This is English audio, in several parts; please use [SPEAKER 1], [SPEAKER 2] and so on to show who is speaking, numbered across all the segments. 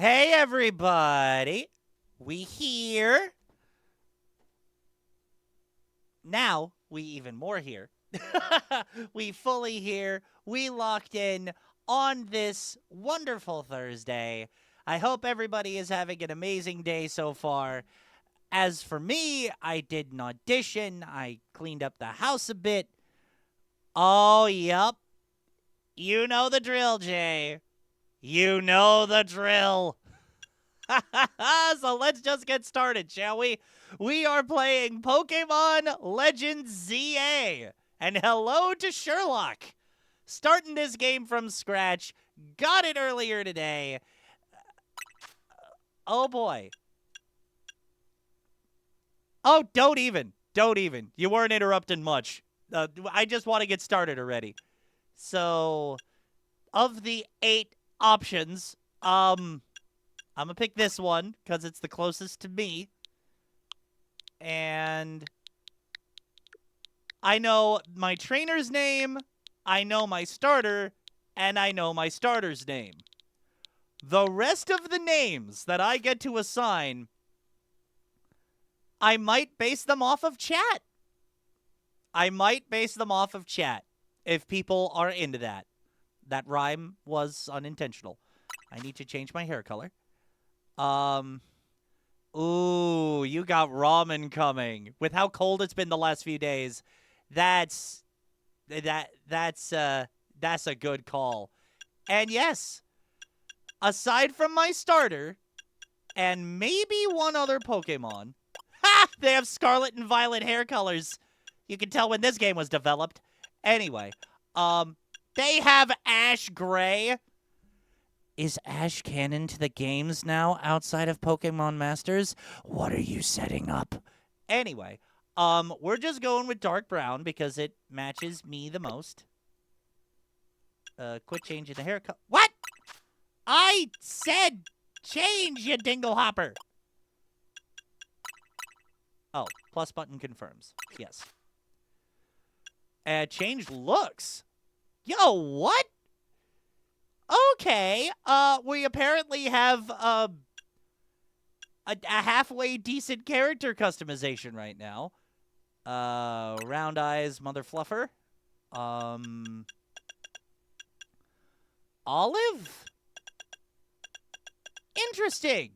[SPEAKER 1] Hey, everybody. We here. Now, we even more here. We fully here. We locked in on this wonderful Thursday. I hope everybody is having an amazing day so far. As for me, I did an audition. I cleaned up the house a bit. Oh, yep. You know the drill, Jay. You know the drill. So let's just get started, shall we? We are playing Pokemon Legends ZA. And hello to Sherlock. Starting this game from scratch. Got it earlier today. Oh boy. Oh, don't even. Don't even. You weren't interrupting much. I just want to get started already. So, of the 8 options, I'm going to pick this one because it's the closest to me. And I know my trainer's name, I know my starter, and I know my starter's name. The rest of the names that I get to assign, I might base them off of chat. If people are into that. That rhyme was unintentional. I need to change my hair color. Ooh, you got ramen coming. With how cold it's been the last few days, that's a good call. And yes, aside from my starter and maybe one other Pokemon, they have scarlet and violet hair colors. You can tell when this game was developed. Anyway, they have Ash Gray. Is Ash canon to the games now outside of Pokemon Masters? What are you setting up? Anyway, we're just going with dark brown because it matches me the most. Quit changing the haircut. What? I said change, you dinglehopper. Oh, plus button confirms. Yes. Change looks. Yo, what? Okay, we apparently have a halfway decent character customization right now. Round eyes, mother fluffer. Olive? Interesting.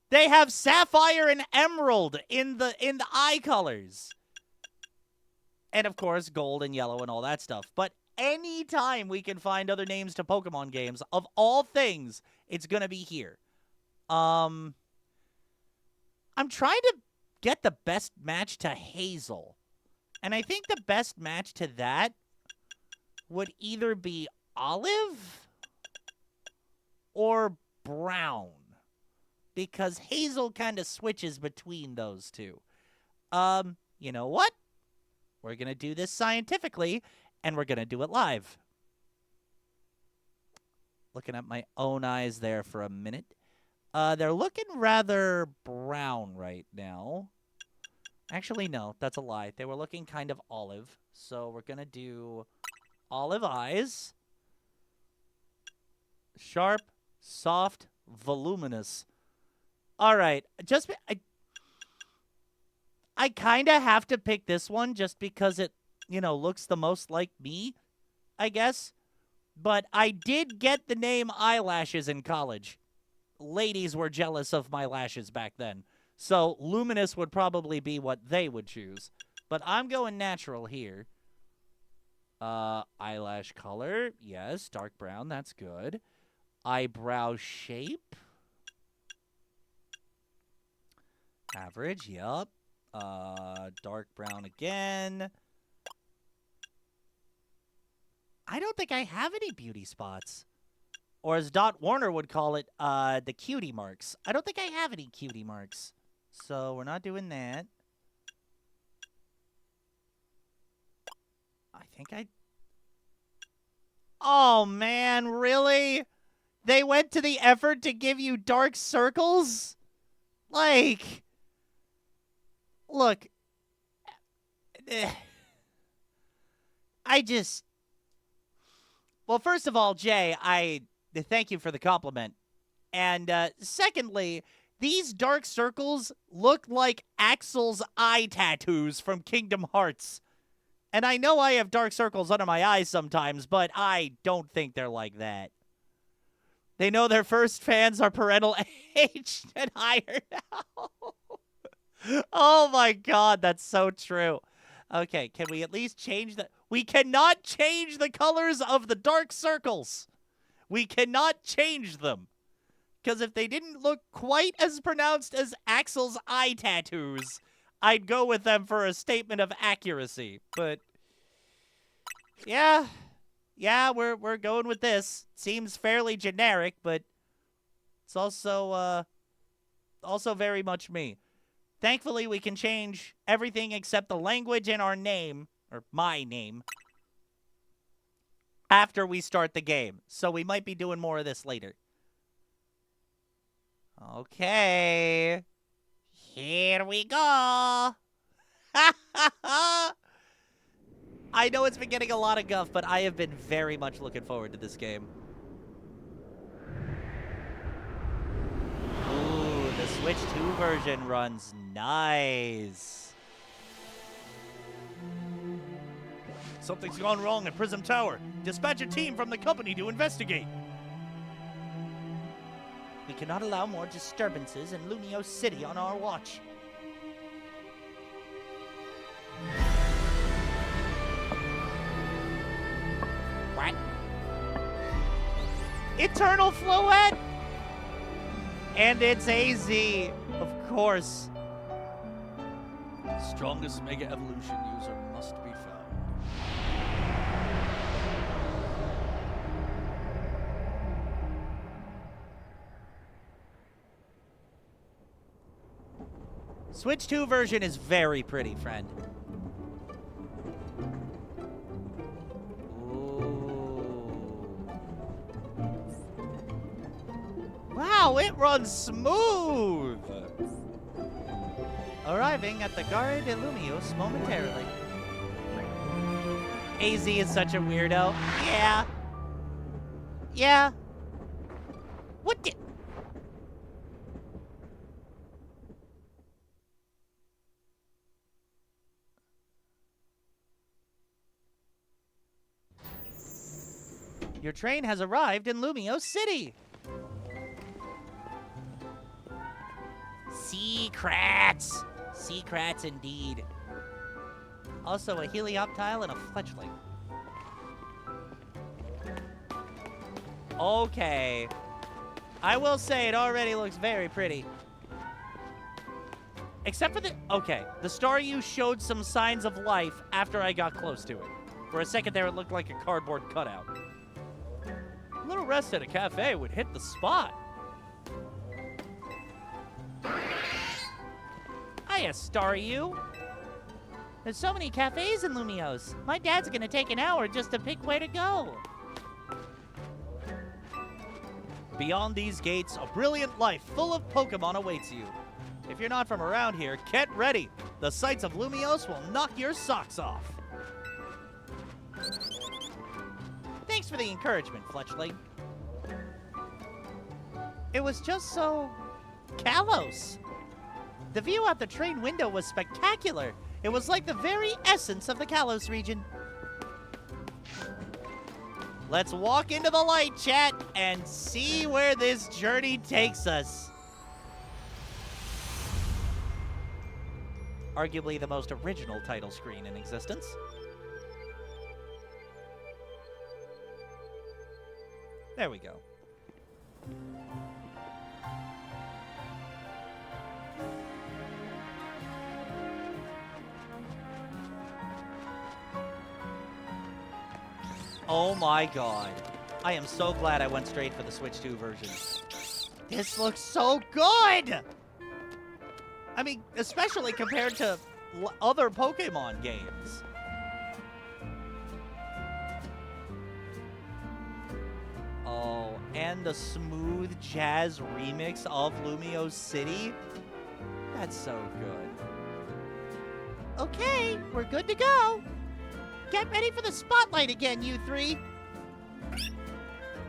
[SPEAKER 1] They have sapphire and emerald in the eye colors. And of course, gold and yellow and all that stuff. But anytime we can find other names to Pokemon games, of all things, it's gonna be here. I'm trying to get the best match to Hazel. And I think the best match to that would either be Olive or Brown. Because Hazel kind of switches between those two. You know what? We're going to do this scientifically, and we're going to do it live. Looking at my own eyes there for a minute. They're looking rather brown right now. Actually, no, that's a lie. They were looking kind of olive. So we're going to do olive eyes. Sharp, soft, voluminous. All right. I kind of have to pick this one just because it, looks the most like me, I guess. But I did get the name eyelashes in college. Ladies were jealous of my lashes back then. So luminous would probably be what they would choose. But I'm going natural here. Eyelash color. Yes, dark brown. That's good. Eyebrow shape. Average. Yup. Dark brown again. I don't think I have any beauty spots. Or as Dot Warner would call it, the cutie marks. I don't think I have any cutie marks. So we're not doing that. I think I... Oh, man, really? They went to the effort to give you dark circles? Like... Look... I just... Well, first of all, Jay, I thank you for the compliment. And secondly, these dark circles look like Axel's eye tattoos from Kingdom Hearts. And I know I have dark circles under my eyes sometimes, but I don't think they're like that. They know their first fans are parental aged and higher now. Oh my god, that's so true. Okay, can we at least change the... We cannot change the colors of the dark circles. We cannot change them. Because if they didn't look quite as pronounced as Axel's eye tattoos, I'd go with them for a statement of accuracy. But yeah, we're going with this. Seems fairly generic, but it's also very much me. Thankfully, we can change everything except the language in our name, or my name, after we start the game. So we might be doing more of this later. Okay. Here we go. I know it's been getting a lot of guff, but I have been very much looking forward to this game. Ooh, the Switch 2 version runs nice.
[SPEAKER 2] Something's gone wrong at Prism Tower. Dispatch a team from the company to investigate.
[SPEAKER 1] We cannot allow more disturbances in Lumio City on our watch. What? Eternal Floette! And it's AZ, of course.
[SPEAKER 2] Strongest Mega Evolution user must be found.
[SPEAKER 1] Switch 2 version is very pretty, friend. Ooh. Wow, it runs smooth! Arriving at the Gare de Lumios momentarily. AZ is such a weirdo. Yeah. Yeah. What the... Your train has arrived in Lumio City. Secrets! Secrets indeed. Also a Helioptile and a Fletchling. Okay. I will say it already looks very pretty. Except for the... Okay, the Staryu showed some signs of life after I got close to it. For a second there, it looked like a cardboard cutout. A little rest at a cafe would hit the spot. Hiya, Staryu. There's so many cafes in Lumios. My dad's gonna take an hour just to pick where to go.
[SPEAKER 2] Beyond these gates, a brilliant life full of Pokemon awaits you. If you're not from around here, get ready. The sights of Lumios will knock your socks off.
[SPEAKER 1] Thanks for the encouragement, Fletchling. It was just so... Kalos. The view out the train window was spectacular. It was like the very essence of the Kalos region. Let's walk into the light, chat, and see where this journey takes us. Arguably the most original title screen in existence. There we go. Oh my god. I am so glad I went straight for the Switch 2 version. This looks so good! I mean, especially compared to other Pokemon games. Oh, and the smooth jazz remix of Lumio City? That's so good. Okay, we're good to go. Get ready for the spotlight again, you three.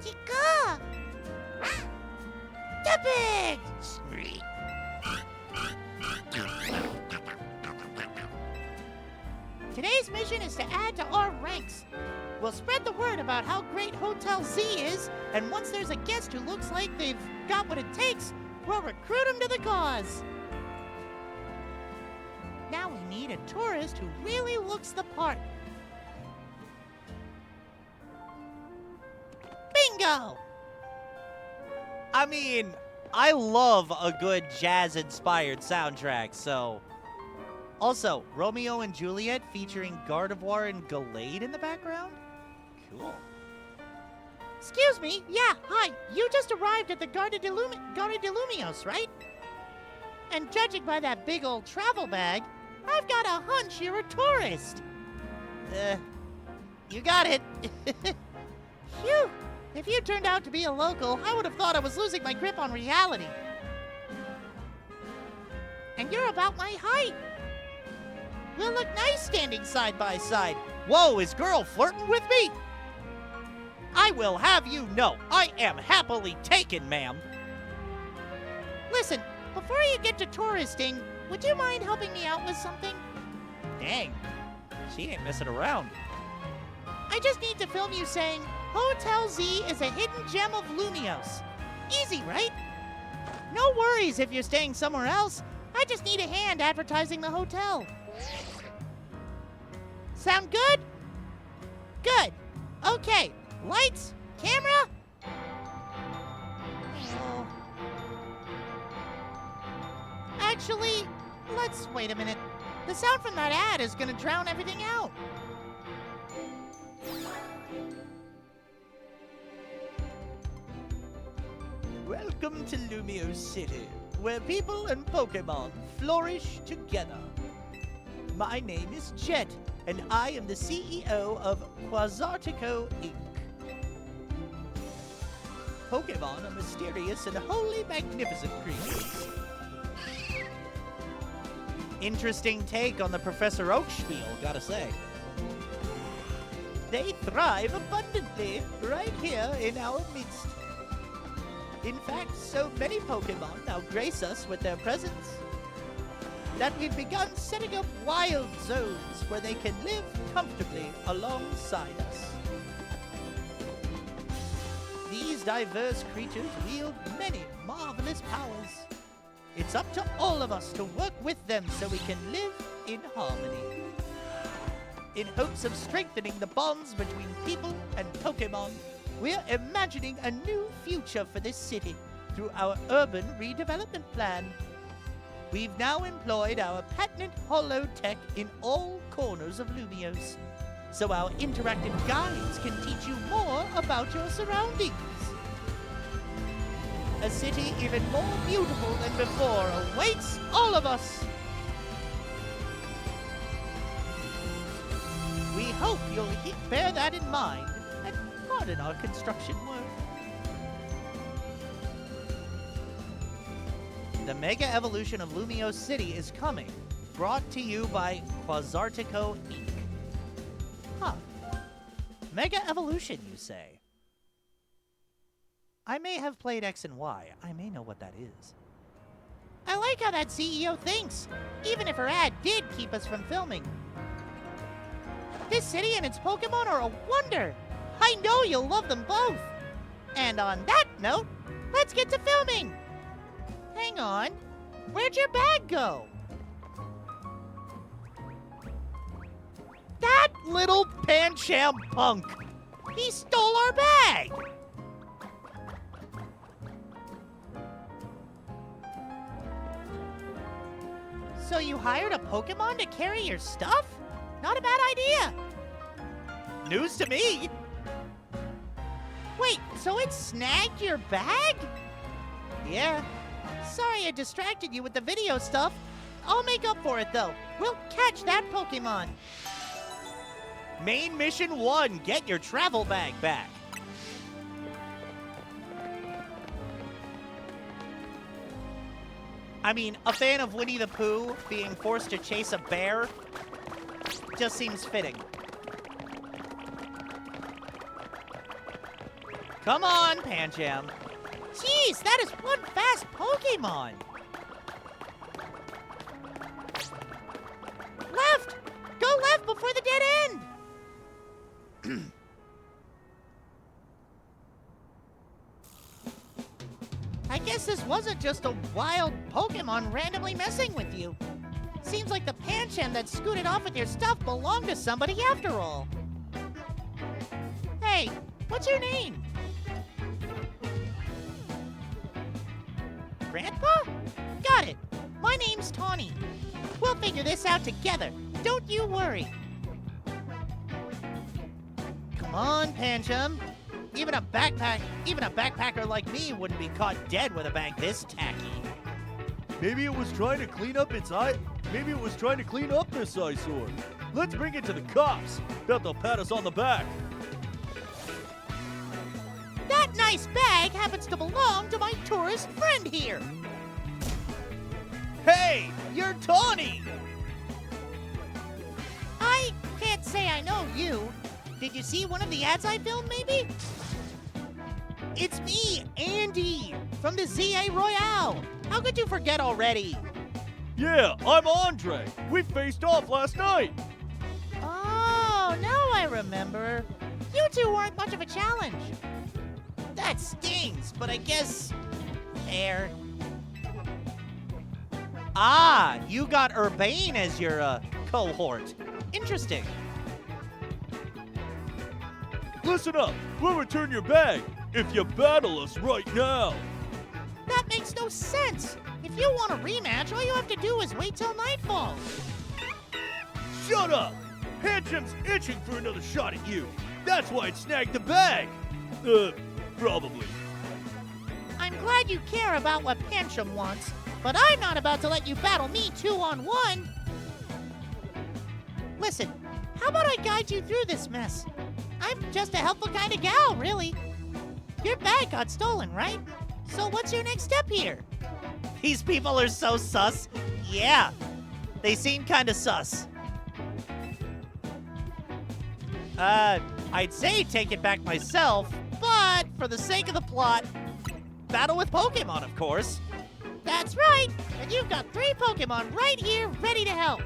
[SPEAKER 1] Chica! Epic! Today's mission is to add to our ranks. We'll spread the word about how great Hotel Z is, and once there's a guest who looks like they've got what it takes, we'll recruit them to the cause. Now we need a tourist who really looks the part. Bingo!
[SPEAKER 2] I mean, I love a good jazz-inspired soundtrack, so... Also, Romeo and Juliet featuring Gardevoir and Gallade in the background? Cool.
[SPEAKER 1] Excuse me, yeah, hi. You just arrived at the Garda de Lumios, right? And judging by that big old travel bag, I've got a hunch you're a tourist.
[SPEAKER 2] You got it.
[SPEAKER 1] Phew. If you turned out to be a local, I would have thought I was losing my grip on reality. And you're about my height. We'll look nice standing side by side.
[SPEAKER 2] Whoa, is girl flirting with me? I will have you know, I am happily taken, ma'am.
[SPEAKER 1] Listen, before you get to touristing, would you mind helping me out with something?
[SPEAKER 2] Dang, she ain't messing around.
[SPEAKER 1] I just need to film you saying, Hotel Z is a hidden gem of Lumios. Easy, right? No worries if you're staying somewhere else. I just need a hand advertising the hotel. Sound good? Good. Okay. Lights, camera. Oh. Actually, let's wait a minute. The sound from that ad is gonna drown everything out.
[SPEAKER 2] Welcome to Lumio City, where people and Pokemon flourish together. My name is Jet, and I am the CEO of Quasartico Inc. Pokemon are mysterious and wholly magnificent creatures. Interesting take on the Professor Oak spiel, gotta say. They thrive abundantly right here in our midst. In fact, so many Pokemon now grace us with their presence that we've begun setting up wild zones where they can live comfortably alongside us. These diverse creatures wield many marvelous powers. It's up to all of us to work with them so we can live in harmony. In hopes of strengthening the bonds between people and Pokemon, we're imagining a new future for this city through our urban redevelopment plan. We've now employed our patented holotech in all corners of Lumios, so our interactive guides can teach you more about your surroundings. A city even more beautiful than before awaits all of us. We hope you'll bear that in mind and pardon our construction work. The Mega Evolution of Lumio City is coming, brought to you by Quasartico Inc. Huh. Mega Evolution, you say? I may have played X and Y. I may know what that is.
[SPEAKER 1] I like how that CEO thinks, even if her ad did keep us from filming. This city and its Pokemon are a wonder. I know you'll love them both. And on that note, let's get to filming. Hang on. Where'd your bag go?
[SPEAKER 2] That little Pancham punk!
[SPEAKER 1] He stole our bag! So you hired a Pokemon to carry your stuff? Not a bad idea.
[SPEAKER 2] News to me!
[SPEAKER 1] Wait, so it snagged your bag?
[SPEAKER 2] Yeah.
[SPEAKER 1] Sorry I distracted you with the video stuff. I'll make up for it, though. We'll catch that Pokemon.
[SPEAKER 2] Main Mission 1, get your travel bag back. I mean, a fan of Winnie the Pooh being forced to chase a bear just seems fitting. Come on, Pancham. Jeez, that is one fast Pokemon! Left! Go left before the dead end! I guess this wasn't just a wild Pokemon randomly messing with you. Seems like the Pancham that scooted off with your stuff belonged to somebody after all. Hey, what's your name? Grandpa? Got it. My name's Tawny. We'll figure this out together. Don't you worry. Come on, Pancham. Even a backpacker like me wouldn't be caught dead with a bag this tacky.
[SPEAKER 3] Maybe it was trying to clean up its eye. Maybe it was trying to clean up this eyesore. Let's bring it to the cops. Bet they'll pat us on the back.
[SPEAKER 2] That nice bag happens to belong to my tourist friend here.
[SPEAKER 3] Hey, you're Tawny.
[SPEAKER 2] I can't say I know you. Did you see one of the ads I filmed, maybe? It's me, Andy, from the ZA Royale. How could you forget already?
[SPEAKER 3] Yeah, I'm Andre. We faced off last night.
[SPEAKER 2] Oh, now I remember. You two weren't much of a challenge. That stings, but I guess... fair.
[SPEAKER 1] Ah, you got Urbane as your cohort. Interesting.
[SPEAKER 3] Listen up. We'll return your bag if you battle us right now.
[SPEAKER 2] That makes no sense. If you want a rematch, all you have to do is wait till nightfall.
[SPEAKER 3] Shut up. Pancham's itching for another shot at you. That's why it snagged the bag. Probably.
[SPEAKER 2] I'm glad you care about what Pancham wants, but I'm not about to let you battle me 2-on-1. Listen, how about I guide you through this mess? I'm just a helpful kind of gal, really. Your bag got stolen, right? So what's your next step here?
[SPEAKER 1] These people are so sus. Yeah, they seem kind of sus. I'd say take it back myself, but for the sake of the plot, battle with Pokemon, of course.
[SPEAKER 2] That's right, and you've got 3 Pokemon right here ready to help.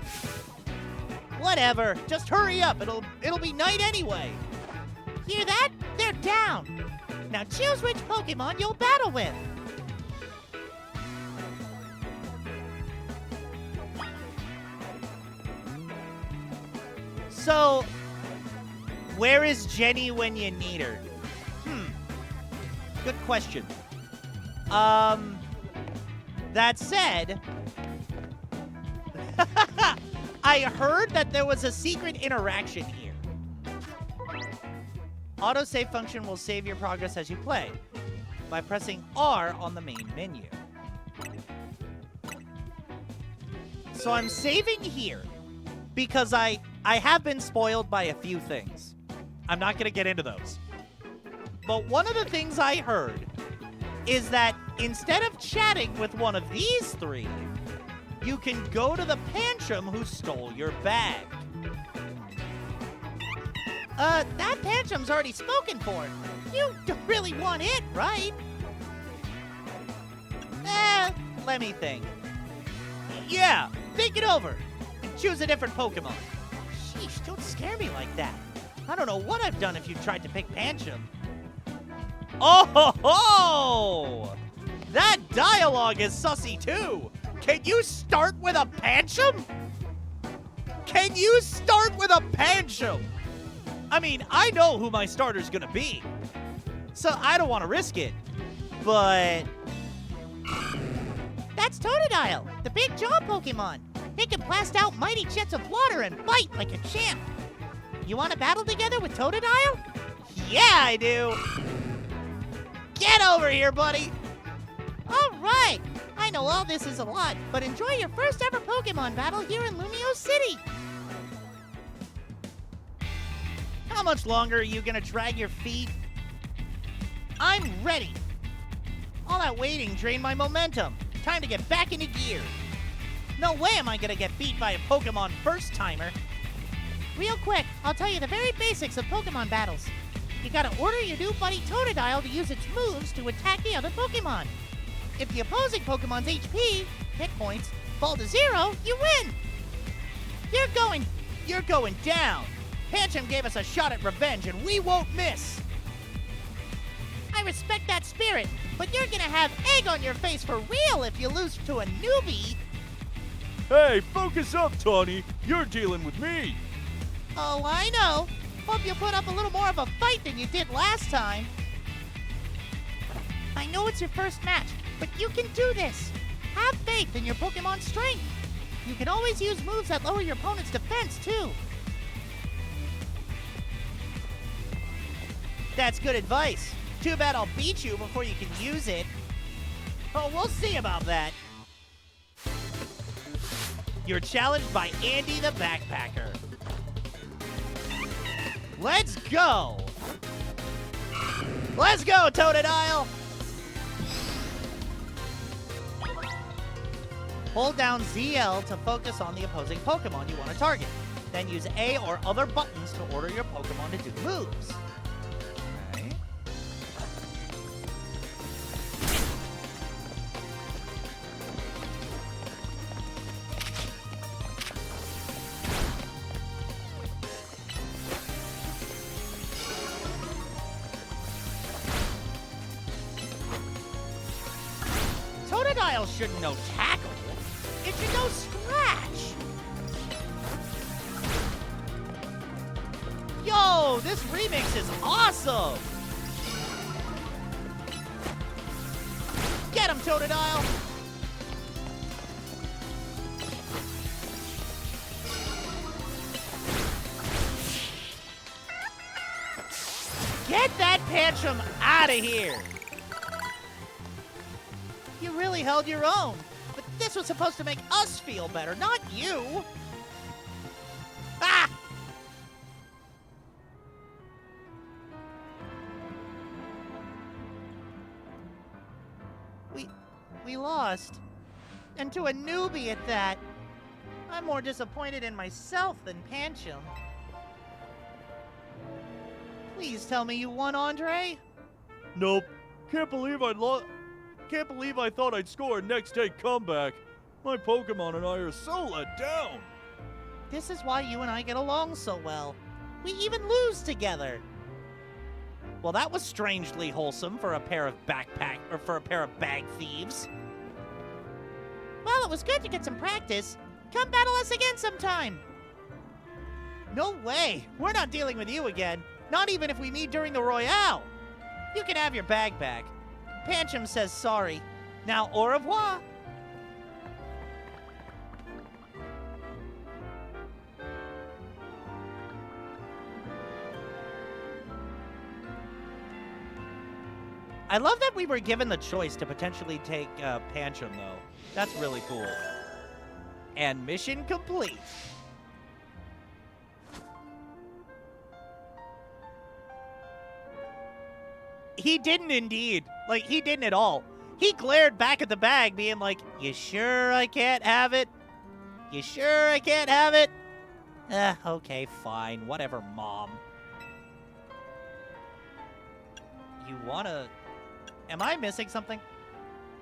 [SPEAKER 1] Whatever, just hurry up. It'll be night anyway.
[SPEAKER 2] Hear that? They're down. Now choose which Pokemon you'll battle with.
[SPEAKER 1] So, where is Jenny when you need her? Good question. That said, I heard that there was a secret interaction here. Autosave function will save your progress as you play by pressing R on the main menu. So I'm saving here because I have been spoiled by a few things. I'm not going to get into those. But one of the things I heard is that instead of chatting with one of these 3, you can go to the Pancham who stole your bag.
[SPEAKER 2] That Pancham's already spoken for. You don't really want it, right?
[SPEAKER 1] Let me think. Yeah, think it over and choose a different Pokemon. Sheesh, don't scare me like that. I don't know what I've done if you tried to pick Pancham. Oh ho ho! That dialogue is sussy too. Can you start with a Pancham? Can you start with a Pancham? I mean, I know who my starter's gonna be, so I don't want to risk it, but...
[SPEAKER 2] That's Totodile, the big jaw Pokemon. It can blast out mighty jets of water and bite like a champ. You want to battle together with Totodile?
[SPEAKER 1] Yeah, I do. Get over here, buddy.
[SPEAKER 2] All right. I know all this is a lot, but enjoy your first ever Pokemon battle here in Lumio City.
[SPEAKER 1] How much longer are you gonna drag your feet? I'm ready. All that waiting drained my momentum. Time to get back into gear. No way am I gonna get beat by a Pokemon first-timer.
[SPEAKER 2] Real quick, I'll tell you the very basics of Pokemon battles. You gotta order your new buddy Totodile to use its moves to attack the other Pokemon. If the opposing Pokemon's HP, hit points, fall to 0, you win!
[SPEAKER 1] You're going down! Pancham gave us a shot at revenge and we won't miss!
[SPEAKER 2] I respect that spirit, but you're gonna have egg on your face for real if you lose to a newbie!
[SPEAKER 3] Hey, focus up, Tawny. You're dealing with me.
[SPEAKER 2] Oh, I know. Hope you put up a little more of a fight than you did last time. I know it's your first match, but you can do this. Have faith in your Pokemon's strength. You can always use moves that lower your opponent's defense, too.
[SPEAKER 1] That's good advice. Too bad I'll beat you before you can use it. Oh, we'll see about that. You're challenged by Andy the Backpacker. Let's go! Let's go, Totodile! Hold down ZL to focus on the opposing Pokemon you want to target. Then use A or other buttons to order your Pokemon to do moves. Okay. Totodile shouldn't know tackle. It should know scratch. Yo, this remix is awesome. Get him, Totodile. Get that Pancham out of here. You really held your own. But this was supposed to make us feel better, not you. Ah! We lost. And to a newbie at that. I'm more disappointed in myself than Pancham. Please tell me you won, Andre?
[SPEAKER 3] Nope. Can't believe I thought I'd score a next-day comeback. My Pokemon and I are so let down.
[SPEAKER 1] This is why you and I get along so well. We even lose together. Well, that was strangely wholesome for a pair of bag thieves.
[SPEAKER 2] Well, it was good to get some practice. Come battle us again sometime.
[SPEAKER 1] No way. We're not dealing with you again. Not even if we meet during the Royale. You can have your bag back. Pancham says sorry. Now, au revoir. I love that we were given the choice to potentially take Pancham, though. That's really cool. And mission complete. He didn't indeed. Like, he didn't at all. He glared back at the bag, being like, you sure I can't have it? You sure I can't have it? Okay, fine. Whatever, Mom. You wanna... Am I missing something?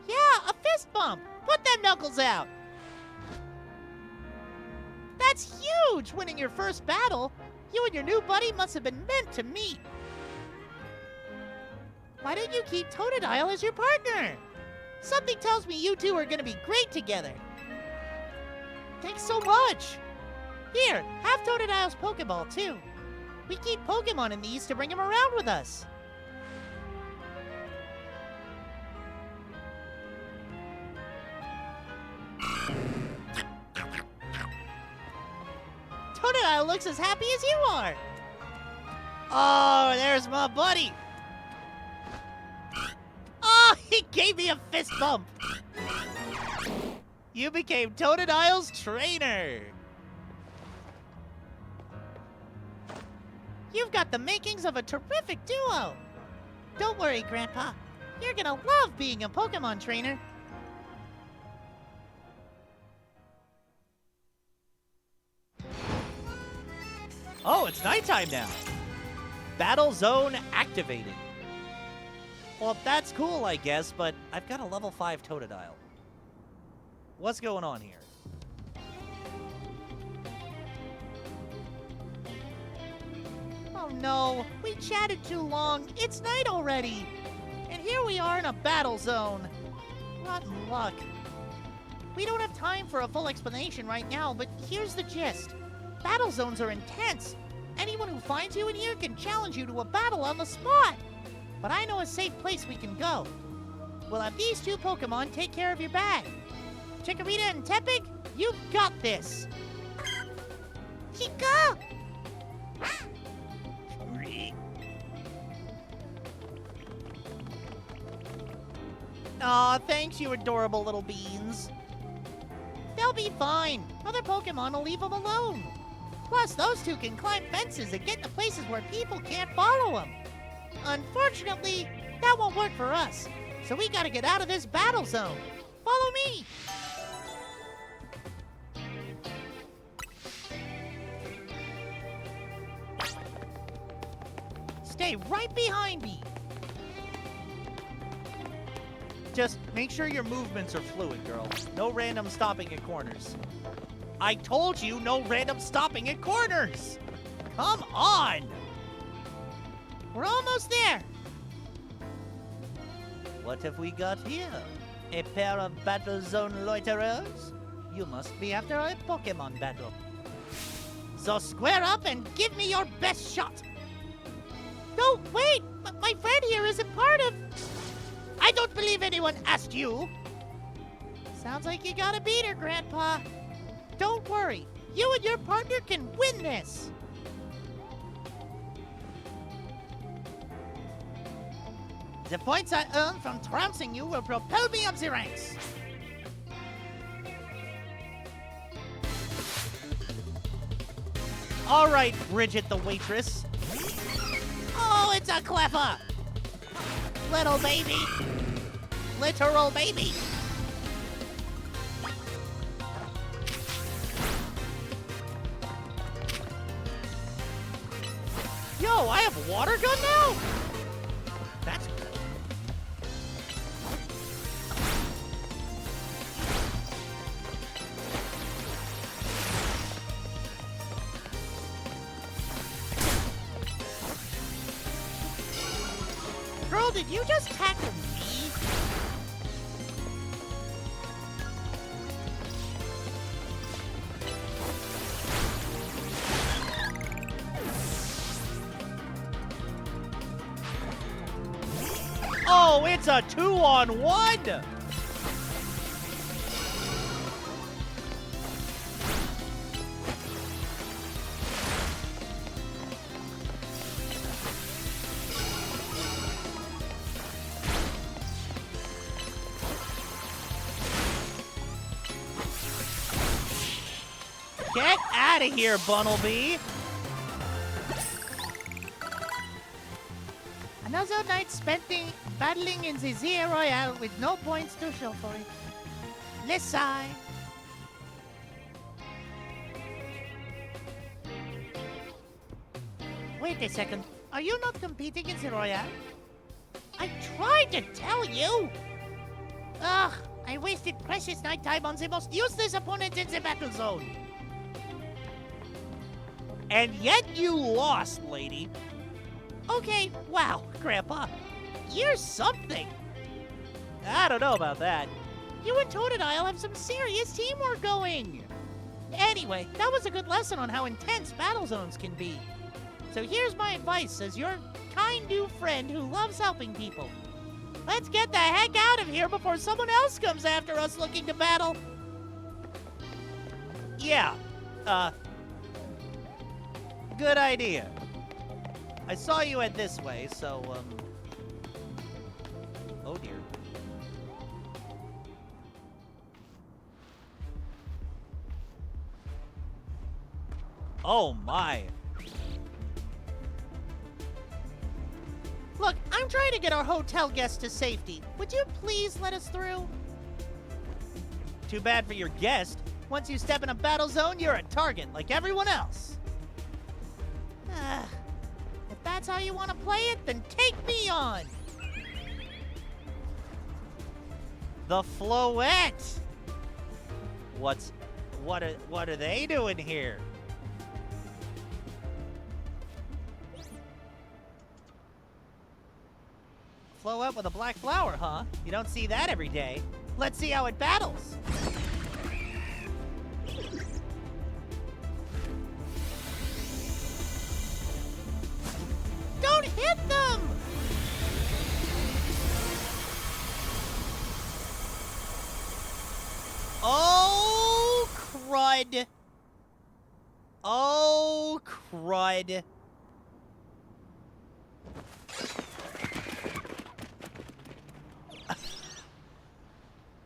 [SPEAKER 2] Yeah, a fist bump. Put them knuckles out. That's huge, winning your first battle. You and your new buddy must have been meant to meet. Why don't you keep Totodile as your partner? Something tells me you two are going to be great together. Thanks so much. Here, have Totodile's Pokeball, too. We keep Pokemon in these to bring him around with us. Totodile looks as happy as you are.
[SPEAKER 1] Oh, there's my buddy. Oh, he gave me a fist bump. You became Totodile's trainer.
[SPEAKER 2] You've got the makings of a terrific duo. Don't worry, Grandpa. You're gonna love being a Pokemon trainer.
[SPEAKER 1] Oh, it's nighttime now. Battle zone activated. Well, that's cool, I guess, but I've got a level 5 Totodile. What's going on here?
[SPEAKER 2] Oh no, we chatted too long. It's night already. And here we are in a battle zone. Rotten luck. We don't have time for a full explanation right now, but here's the gist. Battle zones are intense. Anyone who finds you in here can challenge you to a battle on the spot. But I know a safe place we can go. We'll have these two Pokemon take care of your bag. Chikorita and Tepig, you've got this. Chica! Aw, thanks, you adorable little beans. They'll be fine. Other Pokemon will leave them alone. Plus, those two can climb fences and get to places where people can't follow them. Unfortunately, that won't work for us. So we gotta get out of this battle zone. Follow me! Stay right behind me.
[SPEAKER 1] Just make sure your movements are fluid, girl. No random stopping at corners. I told you no random stopping at corners! Come on!
[SPEAKER 2] We're almost there.
[SPEAKER 1] What have we got here? A pair of battle zone loiterers? You must be after a Pokemon battle.
[SPEAKER 2] So square up and give me your best shot. No, wait! My friend here isn't part of... I don't believe anyone asked you. Sounds like you got a beater, Grandpa. Don't worry. You and your partner can win this. The points I earn from trouncing you will propel me up the ranks.
[SPEAKER 1] All right, Bridget the waitress.
[SPEAKER 2] Oh, it's a clever little baby. Literal baby.
[SPEAKER 1] Yo, I have water gun now? That's cool.
[SPEAKER 2] Girl, did you just tackle me?
[SPEAKER 1] Oh, it's a 2-on-1! Get out of here, Bunnelby!
[SPEAKER 2] Another night spent battling in the Z Royale with no points to show for it. Let's sigh. Wait a second. Are you not competing in the Royale? I tried to tell you! Ugh, I wasted precious night time on the most useless opponent in the battle zone.
[SPEAKER 1] And yet you lost, lady.
[SPEAKER 2] Okay, wow, Grandpa. You're something.
[SPEAKER 1] I don't know about that.
[SPEAKER 2] You and Totodile have some serious teamwork going. Anyway, that was a good lesson on how intense battle zones can be. So here's my advice as your kind new friend who loves helping people. Let's get the heck out of here before someone else comes after us looking to battle.
[SPEAKER 1] Yeah, good idea. I saw you head this way, so, oh dear. Oh my.
[SPEAKER 2] Look, I'm trying to get our hotel guests to safety. Would you please let us through?
[SPEAKER 1] Too bad for your guest.
[SPEAKER 2] Once you step in a battle zone, you're a target like everyone else. If that's how you want to play it, then take me on.
[SPEAKER 1] The Floette. What are they doing here? Floette with a black flower, huh? You don't see that every day. Let's see how it battles.
[SPEAKER 2] Don't hit them!
[SPEAKER 1] Oh, crud. Oh, crud.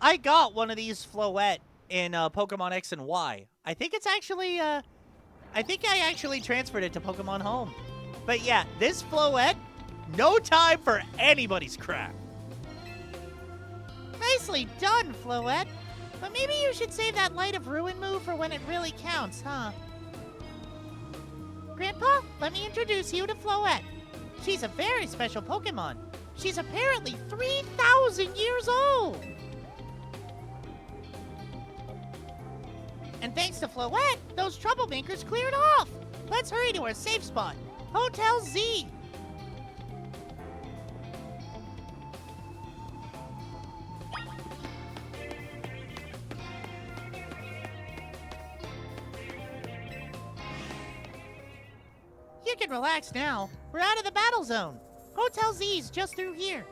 [SPEAKER 1] I got one of these Floette in Pokemon X and Y. I think it's actually, I think I actually transferred it to Pokemon Home. But yeah, this Floette, no time for anybody's crap.
[SPEAKER 2] Nicely done, Floette. But maybe you should save that Light of Ruin move for when it really counts, huh? Grandpa, let me introduce you to Floette. She's a very special Pokemon. She's apparently 3,000 years old. And thanks to Floette, those troublemakers cleared off. Let's hurry to our safe spot, Hotel Z. You can relax now. We're out of the battle zone. Hotel Z's just through here.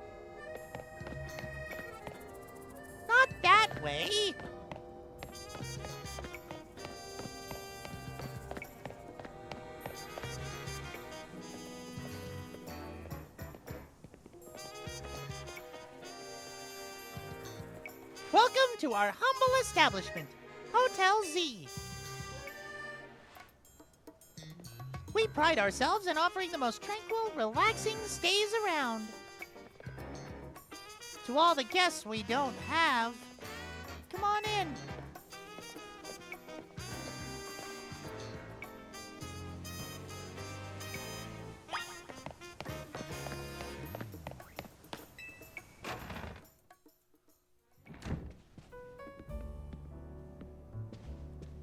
[SPEAKER 2] Not that way. Welcome to our humble establishment, Hotel Z. We pride ourselves in offering the most tranquil, relaxing stays around. To all the guests we don't have, come on in.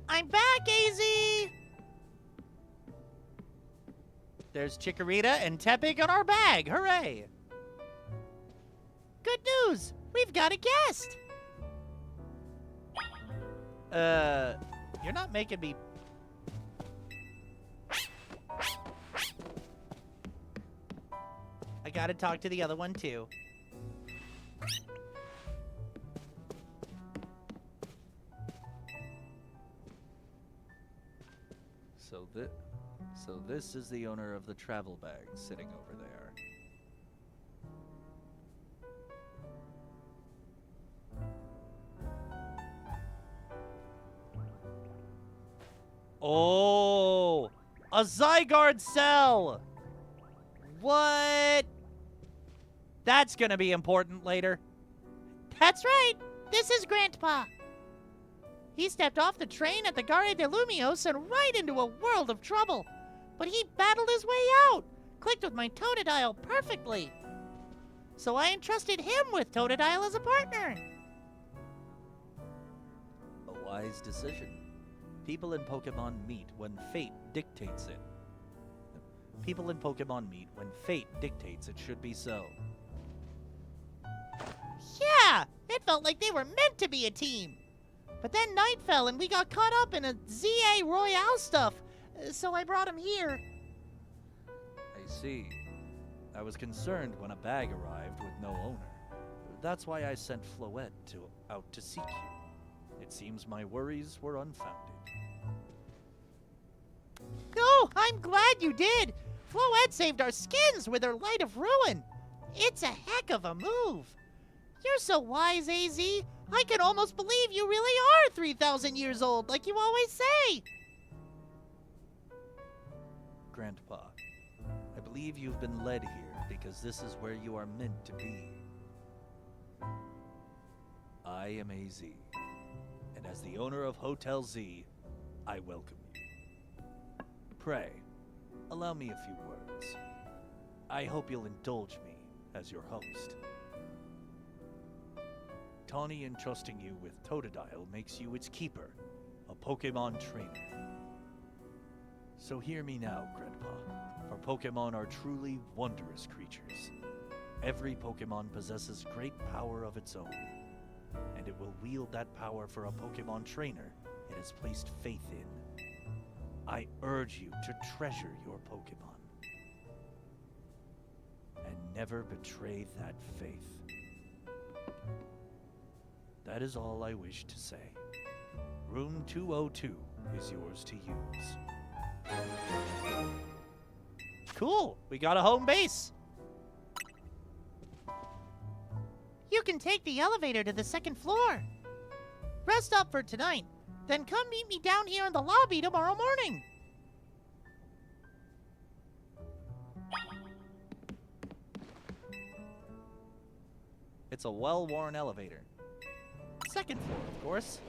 [SPEAKER 2] I'm back, AZ!
[SPEAKER 1] There's Chikorita and Tepig on our bag. Hooray!
[SPEAKER 2] Good news! We've got a guest!
[SPEAKER 1] You're not making me... I gotta talk to the other one, too.
[SPEAKER 3] So this is the owner of the travel bag sitting over there.
[SPEAKER 1] Oh! A Zygarde cell! What? That's gonna be important later.
[SPEAKER 2] That's right! This is Grandpa! He stepped off the train at the Gare de Lumios and right into a world of trouble. But he battled his way out, clicked with my Totodile perfectly. So I entrusted him with Totodile as a partner.
[SPEAKER 3] A wise decision. People in Pokemon meet when fate dictates it. People in Pokemon meet when fate dictates it should be so.
[SPEAKER 2] Yeah, it felt like they were meant to be a team. But then night fell and we got caught up in a ZA Royale stuff, so I brought him here.
[SPEAKER 3] I see. I was concerned when a bag arrived with no owner. That's why I sent Floette out to seek you. It seems my worries were unfounded.
[SPEAKER 2] No, I'm glad you did. Floette saved our skins with her Light of Ruin. It's a heck of a move. You're so wise, AZ. I can almost believe you really are 3,000 years old, like you always say.
[SPEAKER 3] Grandpa, I believe you've been led here because this is where you are meant to be. I am AZ, and as the owner of Hotel Z, I welcome you. Pray, allow me a few words. I hope you'll indulge me as your host. Tawny entrusting you with Totodile makes you its keeper, a Pokemon trainer. So hear me now, Grandpa, for Pokemon are truly wondrous creatures. Every Pokemon possesses great power of its own, and it will wield that power for a Pokemon trainer it has placed faith in. I urge you to treasure your Pokemon and never betray that faith. That is all I wish to say. Room 202 is yours to use.
[SPEAKER 1] Cool, we got a home base.
[SPEAKER 2] You can take the elevator to the second floor. Rest up for tonight, then come meet me down here in the lobby tomorrow morning.
[SPEAKER 1] It's a well-worn elevator. Second floor, of course.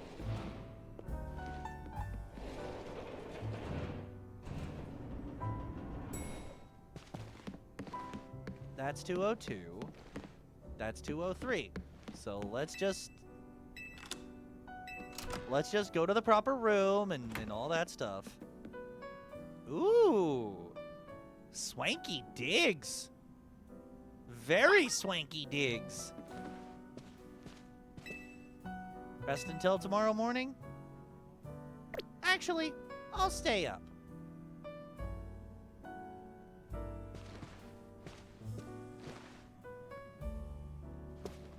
[SPEAKER 1] That's 202. That's 203. So let's just go to the proper room and all that stuff. Ooh. Swanky digs. Very swanky digs. Rest until tomorrow morning? Actually, I'll stay up.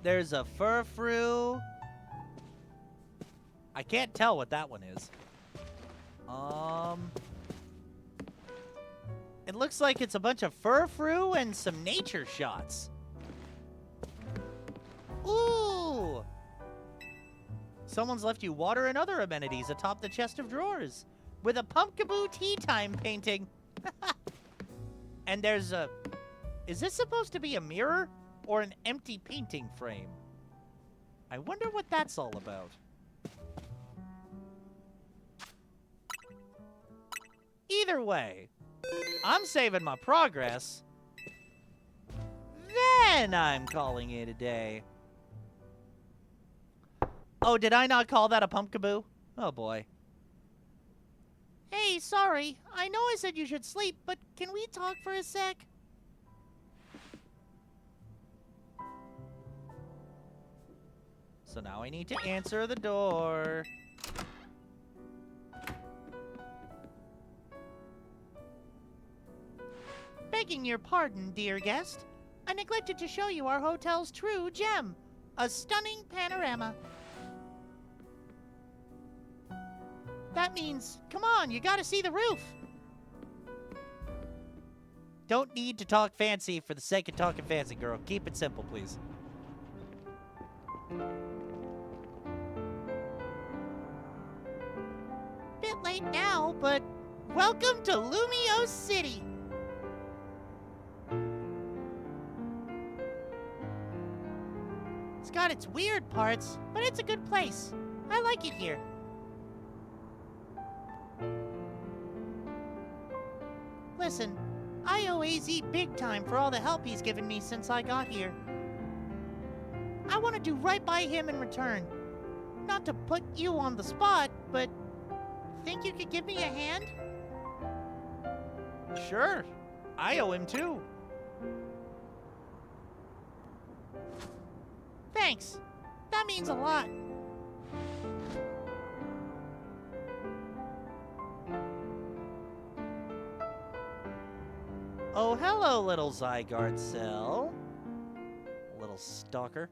[SPEAKER 1] There's a furfrou. I can't tell what that one is. It looks like it's a bunch of furfrou and some nature shots. Ooh! Someone's left you water and other amenities atop the chest of drawers with a Pumpkaboo Tea Time painting. And there's a... Is this supposed to be a mirror or an empty painting frame? I wonder what that's all about. Either way, I'm saving my progress. Then I'm calling it a day. Oh, did I not call that a Pumpkaboo? Oh, boy.
[SPEAKER 2] Hey, sorry. I know I said you should sleep, but can we talk for a sec?
[SPEAKER 1] So now I need to answer the door.
[SPEAKER 2] Begging your pardon, dear guest. I neglected to show you our hotel's true gem, a stunning panorama. That means, come on, you gotta see the roof.
[SPEAKER 1] Don't need to talk fancy for the sake of talking fancy, girl. Keep it simple, please.
[SPEAKER 2] Bit late now, but welcome to Lumio City. It's got its weird parts, but it's a good place. I like it here. Listen, I owe AZ big time for all the help he's given me since I got here. I want to do right by him in return. Not to put you on the spot, but think you could give me a hand?
[SPEAKER 1] Sure. I owe him too.
[SPEAKER 2] Thanks. That means a lot.
[SPEAKER 1] Oh, hello, little Zygarde cell. Little stalker.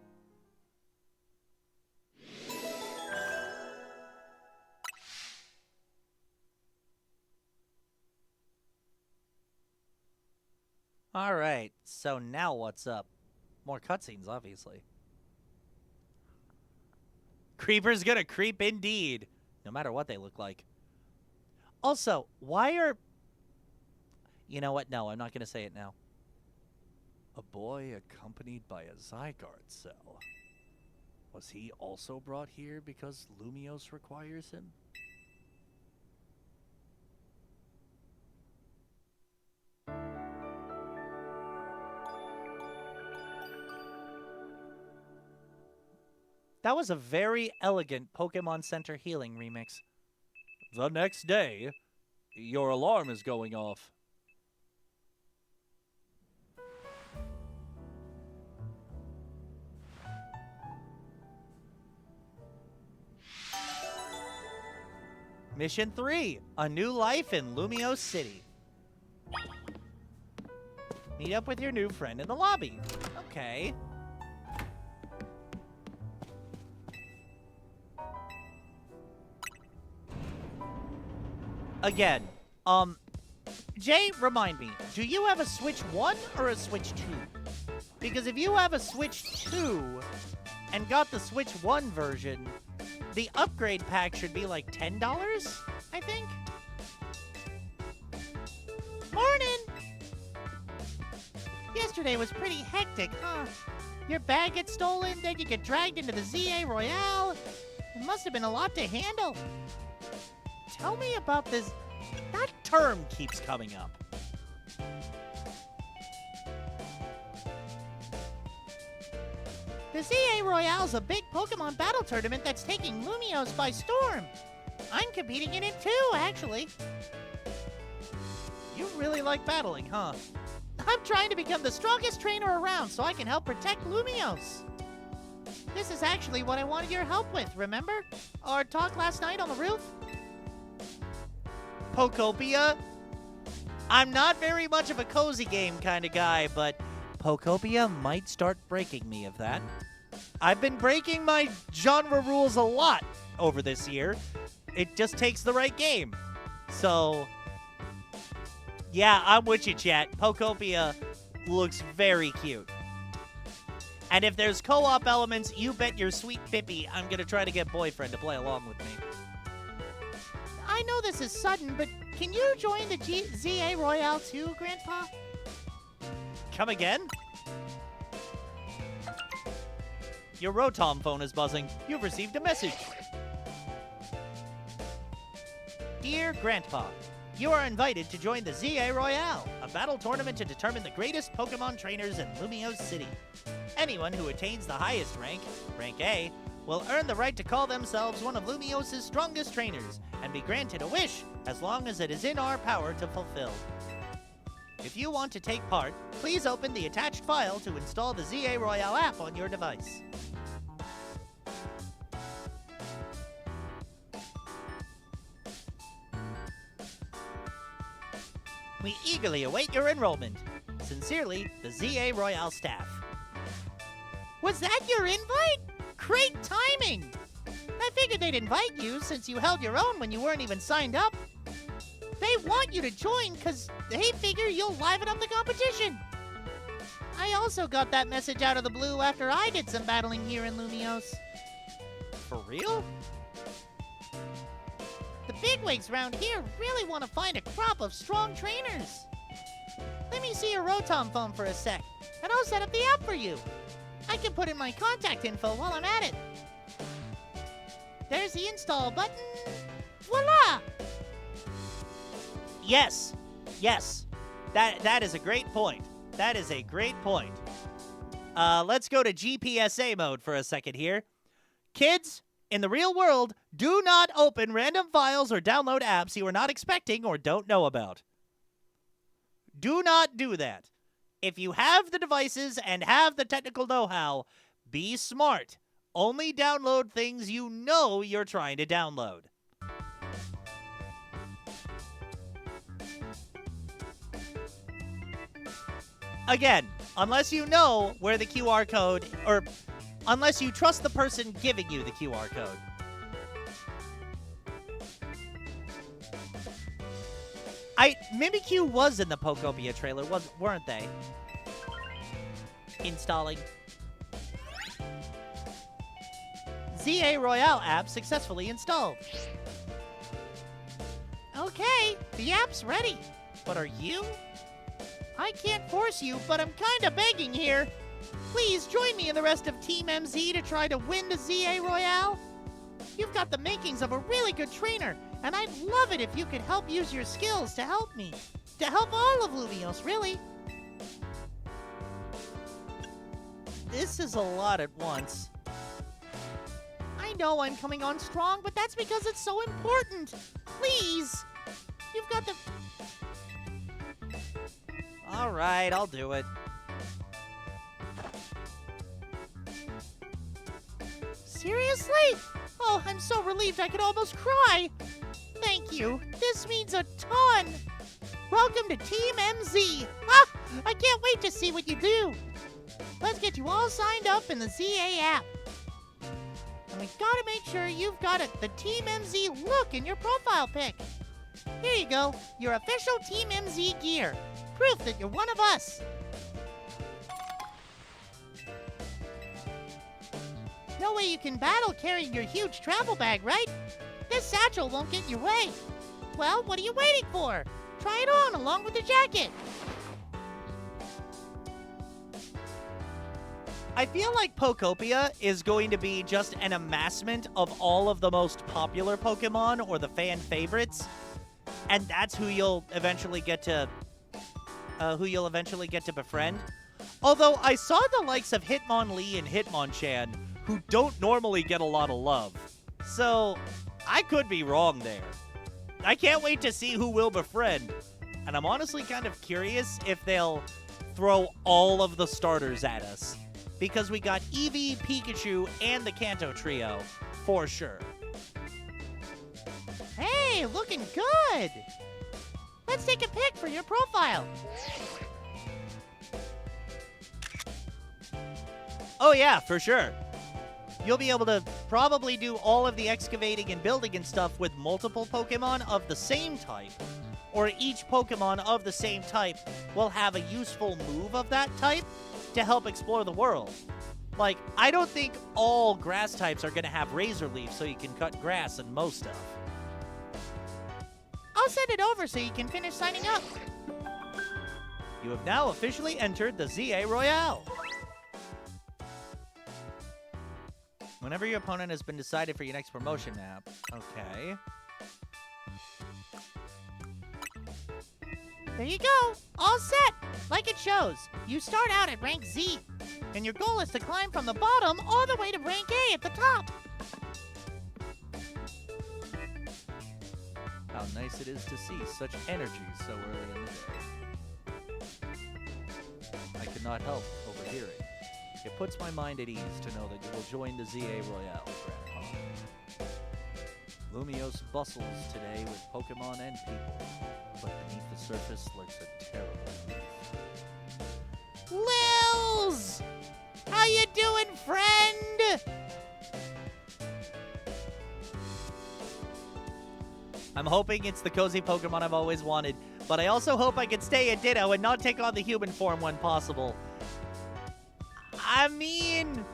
[SPEAKER 1] Alright, so now what's up? More cutscenes, obviously. Creeper's gonna creep indeed, no matter what they look like. Also, why are... You know what? No, I'm not gonna say it now.
[SPEAKER 3] A boy accompanied by a Zygarde cell. Was he also brought here because Lumiose requires him?
[SPEAKER 1] That was a very elegant Pokemon Center healing remix.
[SPEAKER 3] The next day, your alarm is going off.
[SPEAKER 1] Mission 3, A New Life in Lumio City. Meet up with your new friend in the lobby. Okay. Again, Jay, remind me, do you have a Switch 1 or a Switch 2? Because if you have a Switch 2 and got the Switch 1 version, the upgrade pack should be like $10, I think? Morning! Yesterday was pretty hectic, huh? Your bag gets stolen, then you get dragged into the ZA Royale. It must have been a lot to handle. Tell me about this. That term keeps coming up. The ZA Royale's a big Pokemon battle tournament that's taking Lumiose by storm. I'm competing in it too, actually. You really like battling, huh? I'm trying to become the strongest trainer around so I can help protect Lumiose. This is actually what I wanted your help with, remember? Our talk last night on the roof? Pokopia? I'm not very much of a cozy game kind of guy, but Pokopia might start breaking me of that. I've been breaking my genre rules a lot over this year. It just takes the right game. So, yeah, I'm with you, chat. Pokopia looks very cute. And if there's co-op elements, you bet your sweet Pippi I'm going to try to get boyfriend to play along with me. I know this is sudden, but can you join the ZA Royale too, Grandpa? Come again? Your Rotom phone is buzzing. You've received a message. Dear Grandpa, you are invited to join the ZA Royale, a battle tournament to determine the greatest Pokemon trainers in Lumiose City. Anyone who attains the highest rank, rank A, will earn the right to call themselves one of Lumiose's strongest trainers and be granted a wish as long as it is in our power to fulfill. If you want to take part, please open the attached file to install the ZA Royale app on your device. We eagerly await your enrollment. Sincerely, the ZA Royale staff. Was that your invite? Great timing! I figured they'd invite you since you held your own when you weren't even signed up. They want you to join because they figure you'll liven up the competition. I also got that message out of the blue after I did some battling here in Lumiose. For real? The bigwigs round here really want to find a crop of strong trainers. Let me see your Rotom phone for a sec, and I'll set up the app for you. I can put in my contact info while I'm at it. There's the install button. Voila! Yes. Yes. That is a great point. That is a great point. Let's go to GPSA mode for a second here. Kids, in the real world, do not open random files or download apps you are not expecting or don't know about. Do not do that. If you have the devices and have the technical know-how, be smart. Only download things you know you're trying to download. Again, unless you know where the QR code, or unless you trust the person giving you the QR code. Mimikyu was in the Pokopia trailer, weren't they? Installing. ZA Royale app successfully installed. Okay, the app's ready. But are you? I can't force you, but I'm kinda begging here. Please join me and the rest of Team MZ to try to win the ZA Royale. You've got the makings of a really good trainer, and I'd love it if you could help use your skills to help me. To help all of Lumiose, really. This is a lot at once.
[SPEAKER 2] know I'm coming on strong, but that's because it's so important. Please. You've got the...
[SPEAKER 1] All right, I'll do it.
[SPEAKER 2] Seriously? Oh, I'm so relieved I could almost cry. Thank you. This means a ton. Welcome to Team MZ. Ah, I can't wait to see what you do. Let's get you all signed up in the ZA app. And we gotta make sure you've got the Team MZ look in your profile pic. Here you go, your official Team MZ gear. Proof that you're one of us. No way you can battle carrying your huge travel bag, right? This satchel won't get in your way. Well, what are you waiting for? Try it on along with the jacket.
[SPEAKER 1] I feel like Pokopia is going to be just an amassment of all of the most popular Pokemon or the fan favorites, and that's who you'll eventually get to befriend. Although I saw the likes of Hitmonlee and Hitmonchan, who don't normally get a lot of love, so I could be wrong there. I can't wait to see who will befriend, and I'm honestly kind of curious if they'll throw all of the starters at us. Because we got Eevee, Pikachu, and the Kanto trio, for sure.
[SPEAKER 2] Hey, looking good! Let's take a pic for your profile.
[SPEAKER 1] Oh yeah, for sure. You'll be able to probably do all of the excavating and building and stuff with multiple Pokemon of the same type. Or each Pokemon of the same type will have a useful move of that type to help explore the world. Like, I don't think all grass types are going to have Razor Leaf so you can cut grass and mow stuff.
[SPEAKER 2] I'll send it over so you can finish signing up.
[SPEAKER 1] You have now officially entered the ZA Royale. Whenever your opponent has been decided for your next promotion map. Okay.
[SPEAKER 2] There you go. All set. Like it shows. You start out at rank Z, and your goal is to climb from the bottom all the way to rank A at the top.
[SPEAKER 3] How nice it is to see such energy so early in the day. I cannot help overhearing. It puts my mind at ease to know that you will join the ZA Royale, Grandpa. Lumiose bustles today with Pokemon and people, but beneath the surface lurks a terrible grief.
[SPEAKER 2] Lils! How you doing, friend?
[SPEAKER 1] I'm hoping it's the cozy Pokemon I've always wanted, but I also hope I can stay a Ditto and not take on the human form when possible. I mean,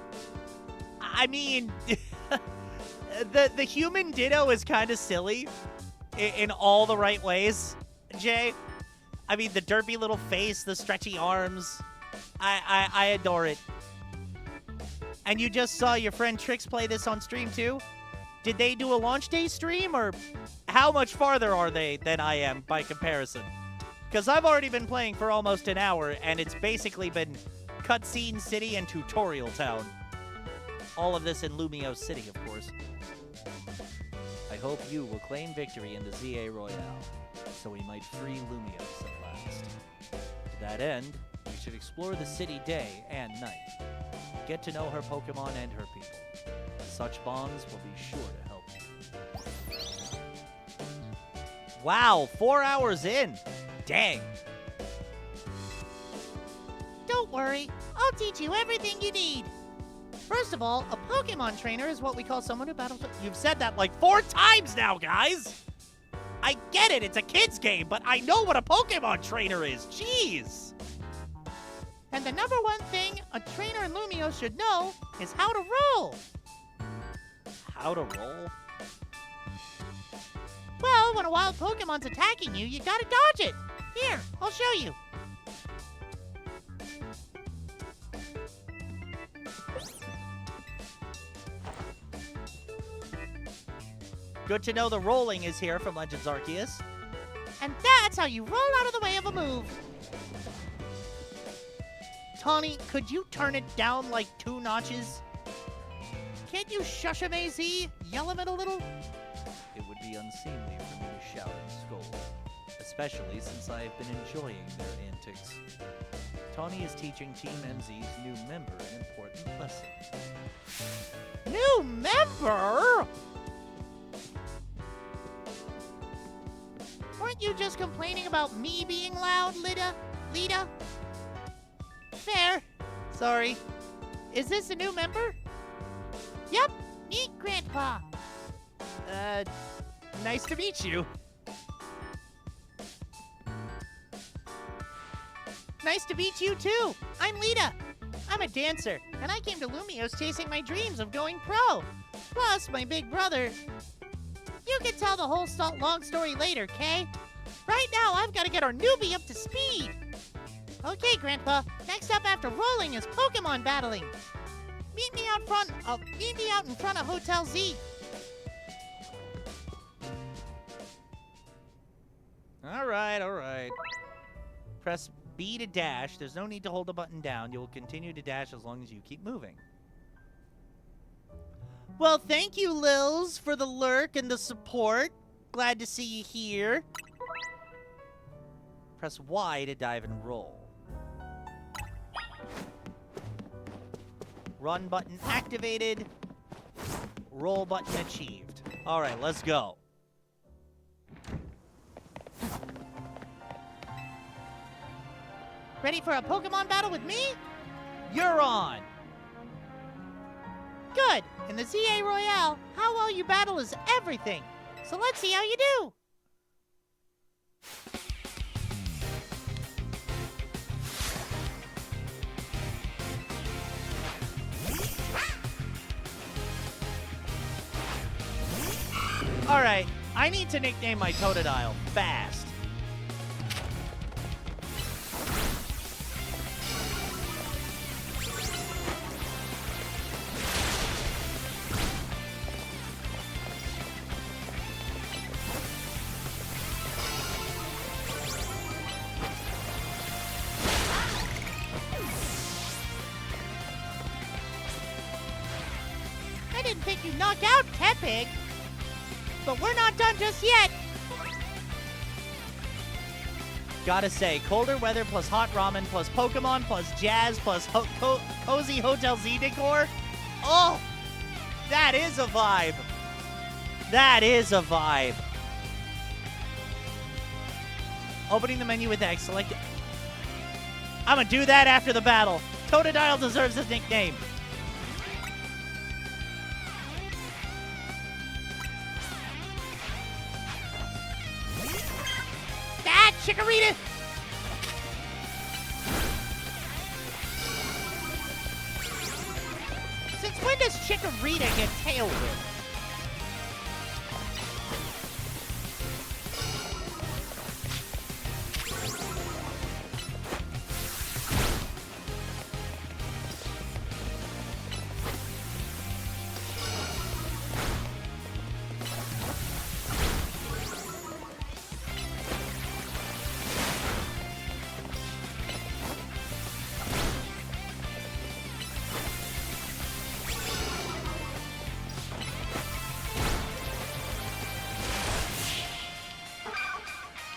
[SPEAKER 1] the human Ditto is kind of silly in all the right ways, Jay. I mean, the derpy little face, the stretchy arms. I adore it. And you just saw your friend Trix play this on stream too? Did they do a launch day stream, or how much farther are they than I am by comparison? Because I've already been playing for almost an hour, and it's basically been Cutscene City and Tutorial Town. All of this in Lumiose City, of course.
[SPEAKER 3] I hope you will claim victory in the ZA Royale, so we might free Lumiose at last. To that end, you should explore the city day and night. Get to know her Pokemon and her people. Such bonds will be sure to help you.
[SPEAKER 1] Wow, 4 hours in. Dang.
[SPEAKER 2] Don't worry, I'll teach you everything you need. First of all, a Pokemon trainer is what we call someone who battles...
[SPEAKER 1] You've said that like 4 times now, guys. I get it, it's a kid's game, but I know what a Pokemon trainer is. Jeez.
[SPEAKER 2] And the number one thing a trainer in Lumiose should know is how to roll.
[SPEAKER 1] How to roll?
[SPEAKER 2] Well, when a wild Pokemon's attacking you, you gotta dodge it. Here, I'll show you.
[SPEAKER 1] Good to know the rolling is here from Legends Arceus.
[SPEAKER 2] And that's how you roll out of the way of a move.
[SPEAKER 1] Tawny, could you turn it down like 2 notches?
[SPEAKER 2] can't you shush him, AZ? Yell him a little?
[SPEAKER 3] It would be unseemly for me to shout and scold, especially since I have been enjoying their antics. Tawny is teaching Team MZ's new member an important lesson.
[SPEAKER 2] New member? Weren't you just complaining about me being loud, Lita? Fair. Sorry. Is this a new member? Yep, meet Grandpa. Nice to meet you. Nice to meet you too. I'm Lita. I'm a dancer, and I came to Lumios chasing my dreams of going pro. Plus, my big brother. You can tell the whole long story later, Kay? Right now, I've got to get our newbie up to speed. Okay, Grandpa. Next up after rolling is Pokemon battling. Meet me out in front of Hotel Z.
[SPEAKER 1] All right. Press B to dash. There's no need to hold the button down. You will continue to dash as long as you keep moving. Well, thank you, Lils, for the lurk and the support. Glad to see you here. Press Y to dive and roll. Run button activated. Roll button achieved. All right, let's go.
[SPEAKER 2] Ready for a Pokemon battle with me?
[SPEAKER 1] You're on.
[SPEAKER 2] Good. In the ZA Royale, how well you battle is everything. So let's see how you do.
[SPEAKER 1] All right, I need to nickname my Totodile fast.
[SPEAKER 2] I didn't think you'd knock out Tepig. But we're not done just yet.
[SPEAKER 1] Gotta say, colder weather plus hot ramen plus Pokemon plus jazz plus cozy Hotel Z decor. Oh, that is a vibe. That is a vibe. Opening the menu with X, select it. I'm gonna do that after the battle. Totodile deserves his nickname.
[SPEAKER 2] Chikorita! Since when does Chikorita get Tail Whip?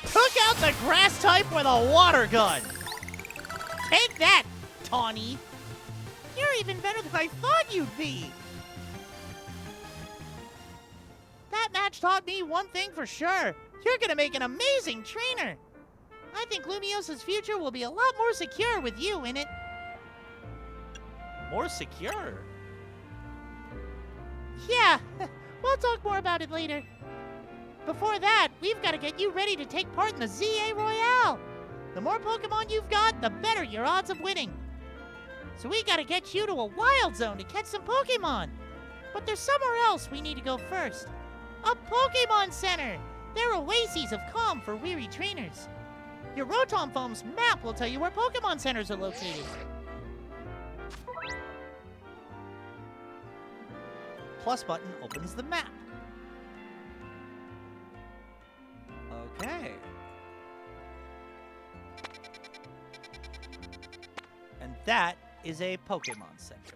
[SPEAKER 1] Took out the grass type with a water gun.
[SPEAKER 2] Take that, Tawny. You're even better than I thought you'd be. That match taught me one thing for sure. You're gonna make an amazing trainer. I think Lumios's future will be a lot more secure with you in it.
[SPEAKER 1] More secure?
[SPEAKER 2] Yeah, we'll talk more about it later. Before that, we've got to get you ready to take part in the ZA Royale. The more Pokemon you've got, the better your odds of winning. So we got to get you to a wild zone to catch some Pokemon. But there's somewhere else we need to go first. A Pokemon Center. They're oases of calm for weary trainers. Your Rotom Foam's map will tell you where Pokemon Centers are located.
[SPEAKER 1] Plus button opens the map. Okay. And that is a Pokemon Center.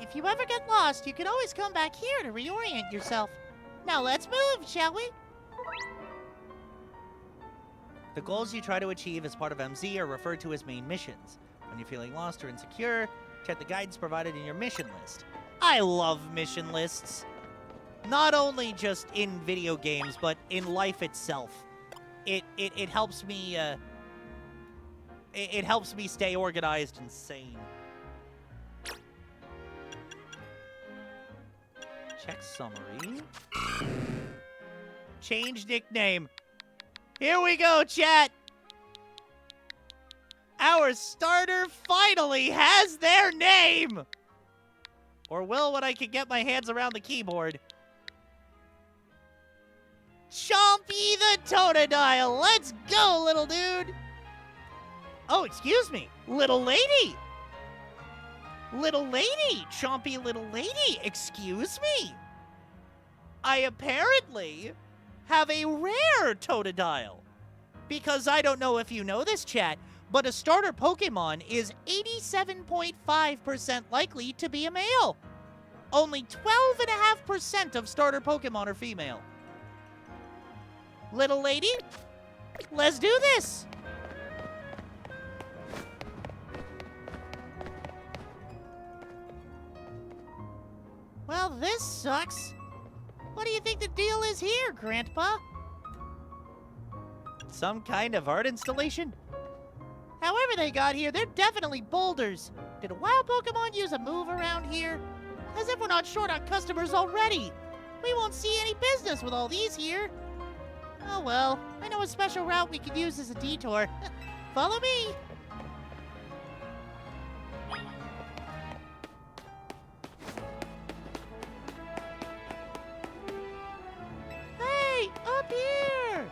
[SPEAKER 2] If you ever get lost, you can always come back here to reorient yourself. Now let's move, shall we?
[SPEAKER 1] The goals you try to achieve as part of MZ are referred to as main missions. When you're feeling lost or insecure, check the guidance provided in your mission list. I love mission lists. Not only just in video games, but in life itself. It helps me, it helps me stay organized and sane. Check summary. Change nickname. Here we go, chat. Our starter finally has their name. Or will when I can get my hands around the keyboard. Chompy the Totodile. Let's go, little dude. Oh, excuse me. Little lady. Little lady. Chompy little lady. Excuse me. I apparently have a rare Totodile. Because I don't know if you know this, chat, but a starter Pokemon is 87.5% likely to be a male. Only 12.5% of starter Pokemon are female. Little lady, let's do this. Well, this sucks. What do you think the deal is here, Grandpa? Some kind of art installation? However they got here, they're definitely boulders. Did a wild Pokemon use a move around here? As if we're not short on customers already. We won't see any business with all these here. Oh well, I know a special route we could use as a detour. Follow me. Hey, up here!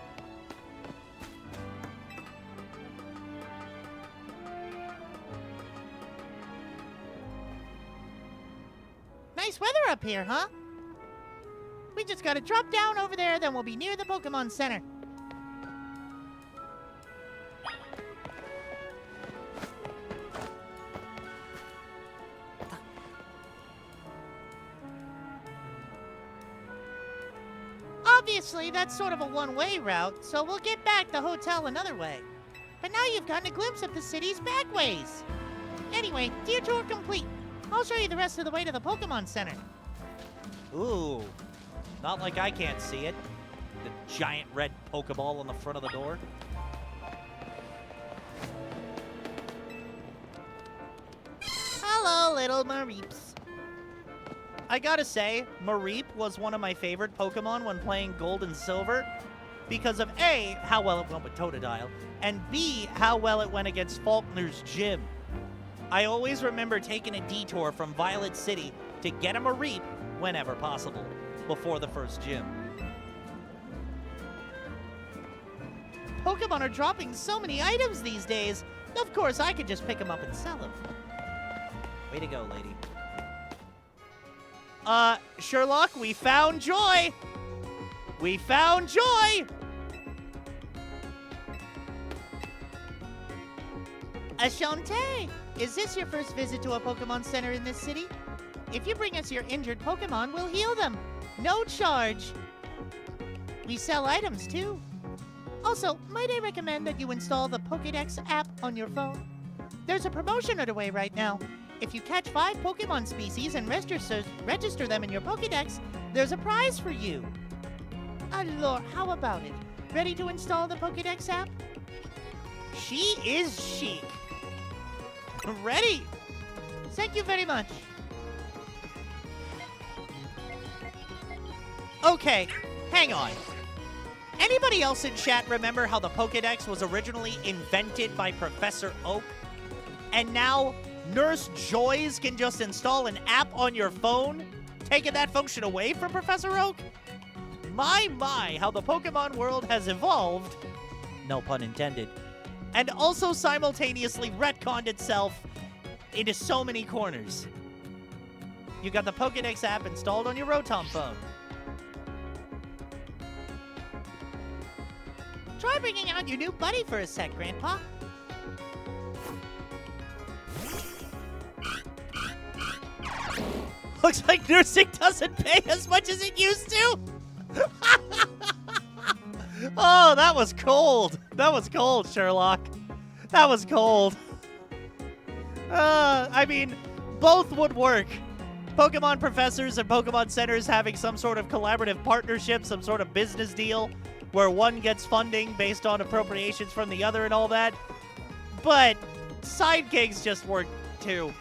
[SPEAKER 1] Nice weather up here, huh? We just gotta drop down over there, then we'll be near the Pokemon Center. Obviously, that's sort of a one-way route, so we'll get back the hotel another way. But now you've gotten a glimpse of the city's back ways. Anyway, detour complete. I'll show you the rest of the way to the Pokemon Center. Ooh. Not like I can't see it. The giant red Pokeball on the front of the door. Hello, little Mareeps. I gotta say, Mareep was one of my favorite Pokemon when playing Gold and Silver because of A, how well it went with Totodile, and B, how well it went against Faulkner's gym. I always remember taking a detour from Violet City to get a Mareep whenever possible, before the first gym. Pokemon are dropping so many items these days. Of course, I could just pick them up and sell them. Way to go, lady. Sherlock, we found Joy! We found Joy! Ashante, is this your first visit to a Pokemon Center in this city? If you bring us your injured Pokemon, we'll heal them. No charge. We sell items, too. Also, might I recommend that you install the Pokédex app on your phone? There's a promotion underway right now. If you catch 5 Pokemon species and register them in your Pokédex, there's a prize for you. Alors, how about it? Ready to install the Pokédex app? She is chic. Ready. Thank you very much. Okay, hang on. Anybody else in chat remember how the Pokédex was originally invented by Professor Oak? And now Nurse Joys can just install an app on your phone, taking that function away from Professor Oak? My, how the Pokemon world has evolved, no pun intended, and also simultaneously retconned itself into so many corners. You got the Pokédex app installed on your Rotom phone. Try bringing out your new buddy for a sec, Grandpa. Looks like nursing doesn't pay as much as it used to. Oh, that was cold. That was cold, Sherlock. That was cold. I mean, both would work. Pokemon professors and Pokemon centers having some sort of collaborative partnership, some sort of business deal where one gets funding based on appropriations from the other and all that. But side gigs just work too.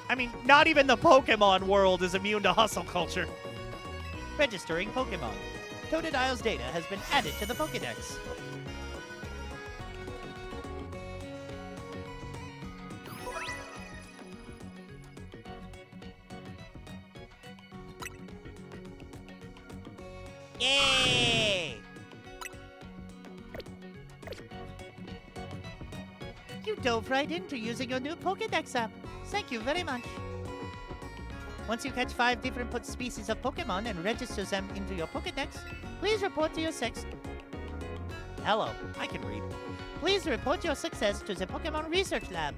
[SPEAKER 1] I mean, not even the Pokemon world is immune to hustle culture. Registering Pokemon. Totodile's data has been added to the Pokedex. Yay! You dove right into using your new Pokedex app. Thank you very much. Once you catch 5 different species of Pokemon and register them into your Pokedex, please report to your Hello, I can read. Please report your success to the Pokemon Research Lab.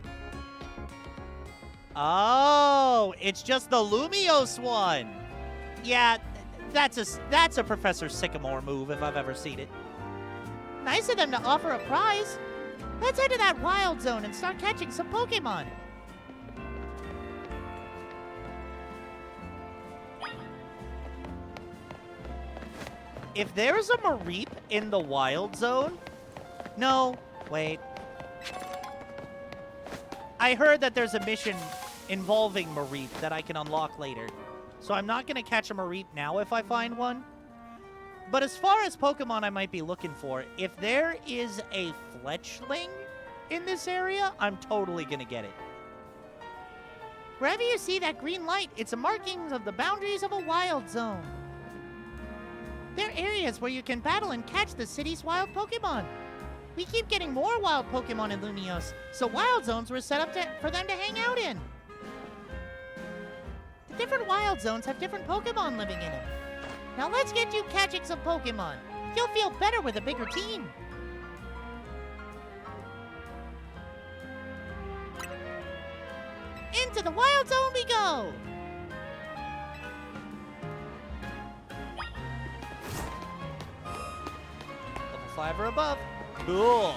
[SPEAKER 1] Oh, it's just the Lumiose one. Yeah, that's a Professor Sycamore move if I've ever seen it. Nice of them to offer a prize. Let's enter that wild zone and start catching some Pokemon. If there's a Mareep in the wild zone... No, wait. I heard that there's a mission involving Mareep that I can unlock later. So I'm not going to catch a Mareep now if I find one. But as far as Pokemon I might be looking for, if there is a Fletchling in this area, I'm totally going to get it. Wherever you see that green light, it's a marking of the boundaries of a wild zone. They're areas where you can battle and catch the city's wild Pokemon. We keep getting more wild Pokemon in Lumiose, so wild zones were set up for them to hang out in. The different wild zones have different Pokemon living in them. Now let's get you catching some Pokemon. You'll feel better with a bigger team. Into the wild zone we go! Level 5 or above. Cool.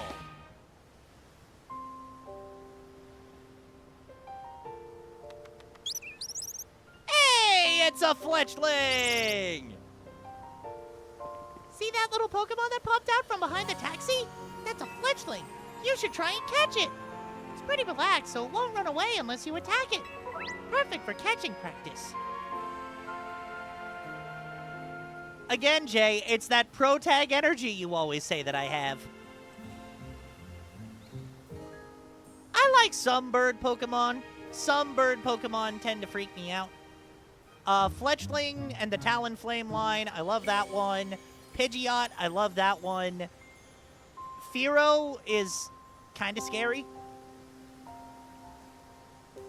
[SPEAKER 1] Hey, it's a Fletchling! See that little Pokemon that popped out from behind the taxi? That's a Fletchling. You should try and catch it. It's pretty relaxed, so it won't run away unless you attack it. Perfect for catching practice. Again, Jay, it's that pro tag energy you always say that I have. I like some bird Pokemon. Some bird Pokemon tend to freak me out. Fletchling and the Talonflame line, I love that one. Pidgeot, I love that one. Fearow is kind of scary.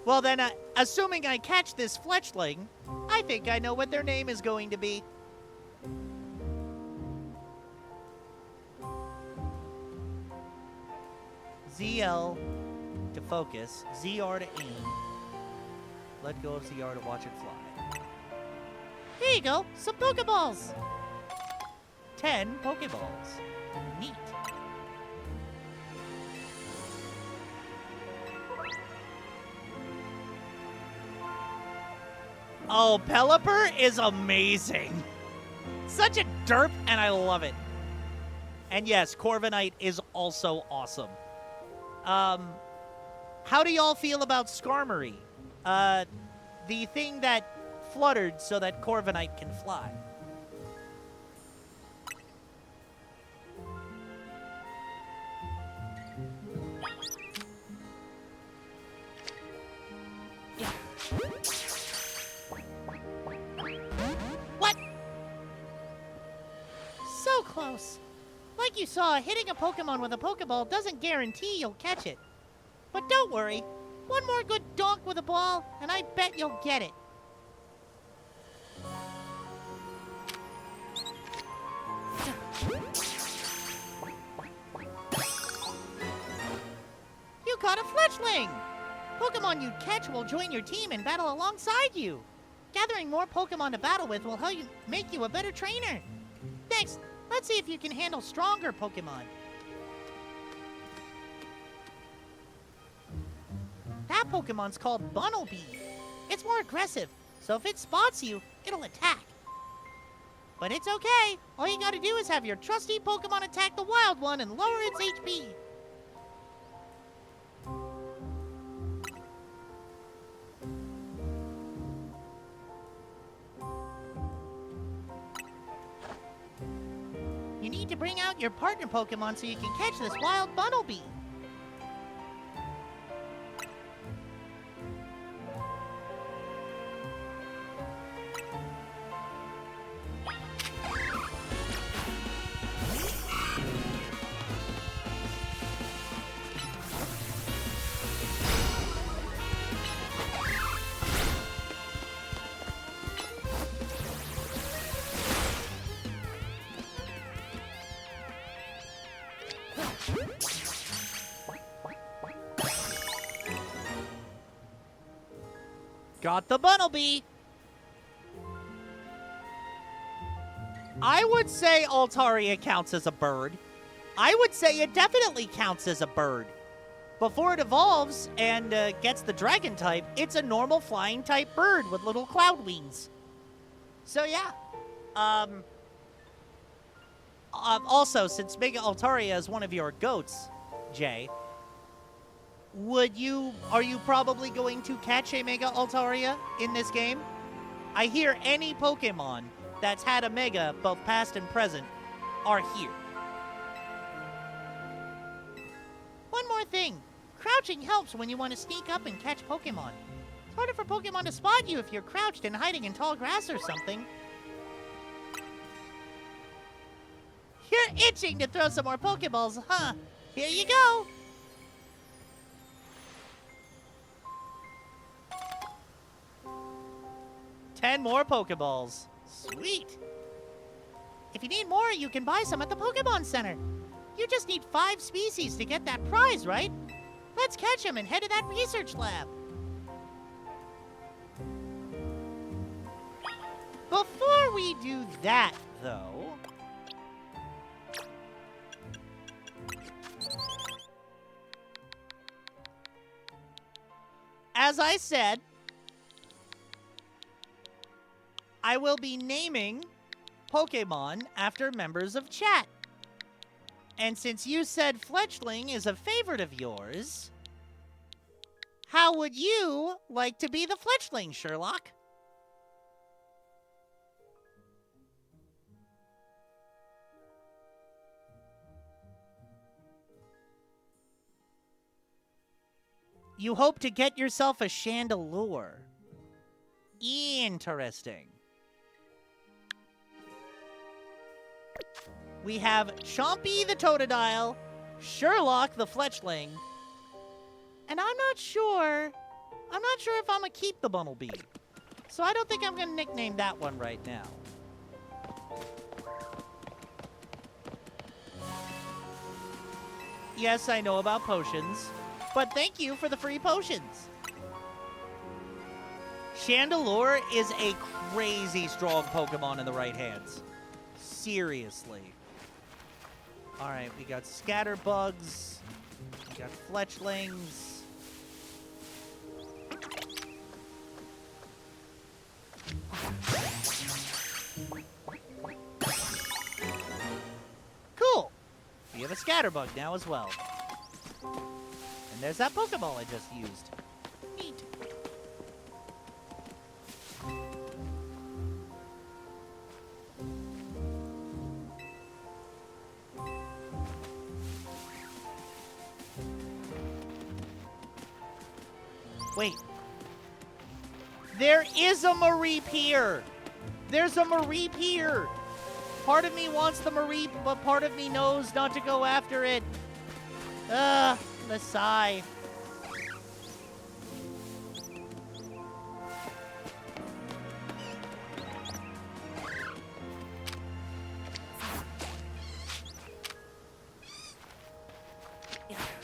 [SPEAKER 1] Well then, assuming I catch this Fletchling, I think I know what their name is going to be. ZL to focus, ZR to aim. Let go of ZR to watch it fly. Here you go, some Pokeballs! 10 Pokeballs. Neat. Oh, Pelipper is amazing. Such a derp, and I love it. And yes, Corviknight is also awesome. How do y'all feel about Skarmory? The thing that fluttered so that Corviknight can fly. Yeah. What? So close. Like you saw, hitting a Pokemon with a Pokeball doesn't guarantee you'll catch it. But don't worry. One more good donk with a ball, and I bet you'll get it. caught a Fletchling! Pokemon you'd catch will join your team and battle alongside you.
[SPEAKER 2] Gathering more Pokemon to battle with will help you make you a better trainer. Next, let's see if you can handle stronger Pokemon. That Pokemon's called Bunnelby. It's more aggressive, so if it spots you, it'll attack. But it's okay. All you gotta do is have your trusty Pokemon attack the wild one and lower its HP. You need to bring out your partner Pokemon so you can catch this wild Bunnelby. Got the Bunnelby.
[SPEAKER 1] I would say Altaria counts as a bird. I would say it definitely counts as a bird. Before it evolves and gets the dragon type, it's a normal flying type bird with little cloud wings. So yeah. Also, since Mega Altaria is one of your goats, Jay, are you probably going to catch a Mega Altaria in this game? I hear any Pokemon that's had a Mega, both past and present, are here.
[SPEAKER 2] One more thing. Crouching helps when you want to sneak up and catch Pokemon. It's harder for Pokemon to spot you if you're crouched and hiding in tall grass or something. You're itching to throw some more Pokeballs, huh? Here you go.
[SPEAKER 1] Ten more Pokeballs.
[SPEAKER 2] Sweet. If you need more, you can buy some at the Pokemon Center. You just need 5 species to get that prize, right? Let's catch them and head to that research lab.
[SPEAKER 1] Before we do that, though, as I said, I will be naming Pokemon after members of chat. And since you said Fletchling is a favorite of yours, how would you like to be the Fletchling, Sherlock? You hope to get yourself a Chandelure. Interesting. We have Chompy the Totodile, Sherlock the Fletchling, and I'm not sure if I'm gonna keep the Bunnelby. So I don't think I'm gonna nickname that one right now. Yes, I know about potions, but thank you for the free potions. Chandelure is a crazy strong Pokemon in the right hands. Seriously. Alright, we got Scatterbugs. We got Fletchlings. Cool! We have a Scatterbug now as well. And there's that Pokeball I just used. Neat. Wait. There is a Mareep here! There's a Mareep here! Part of me wants the Mareep, but part of me knows not to go after it. Ugh, the sigh.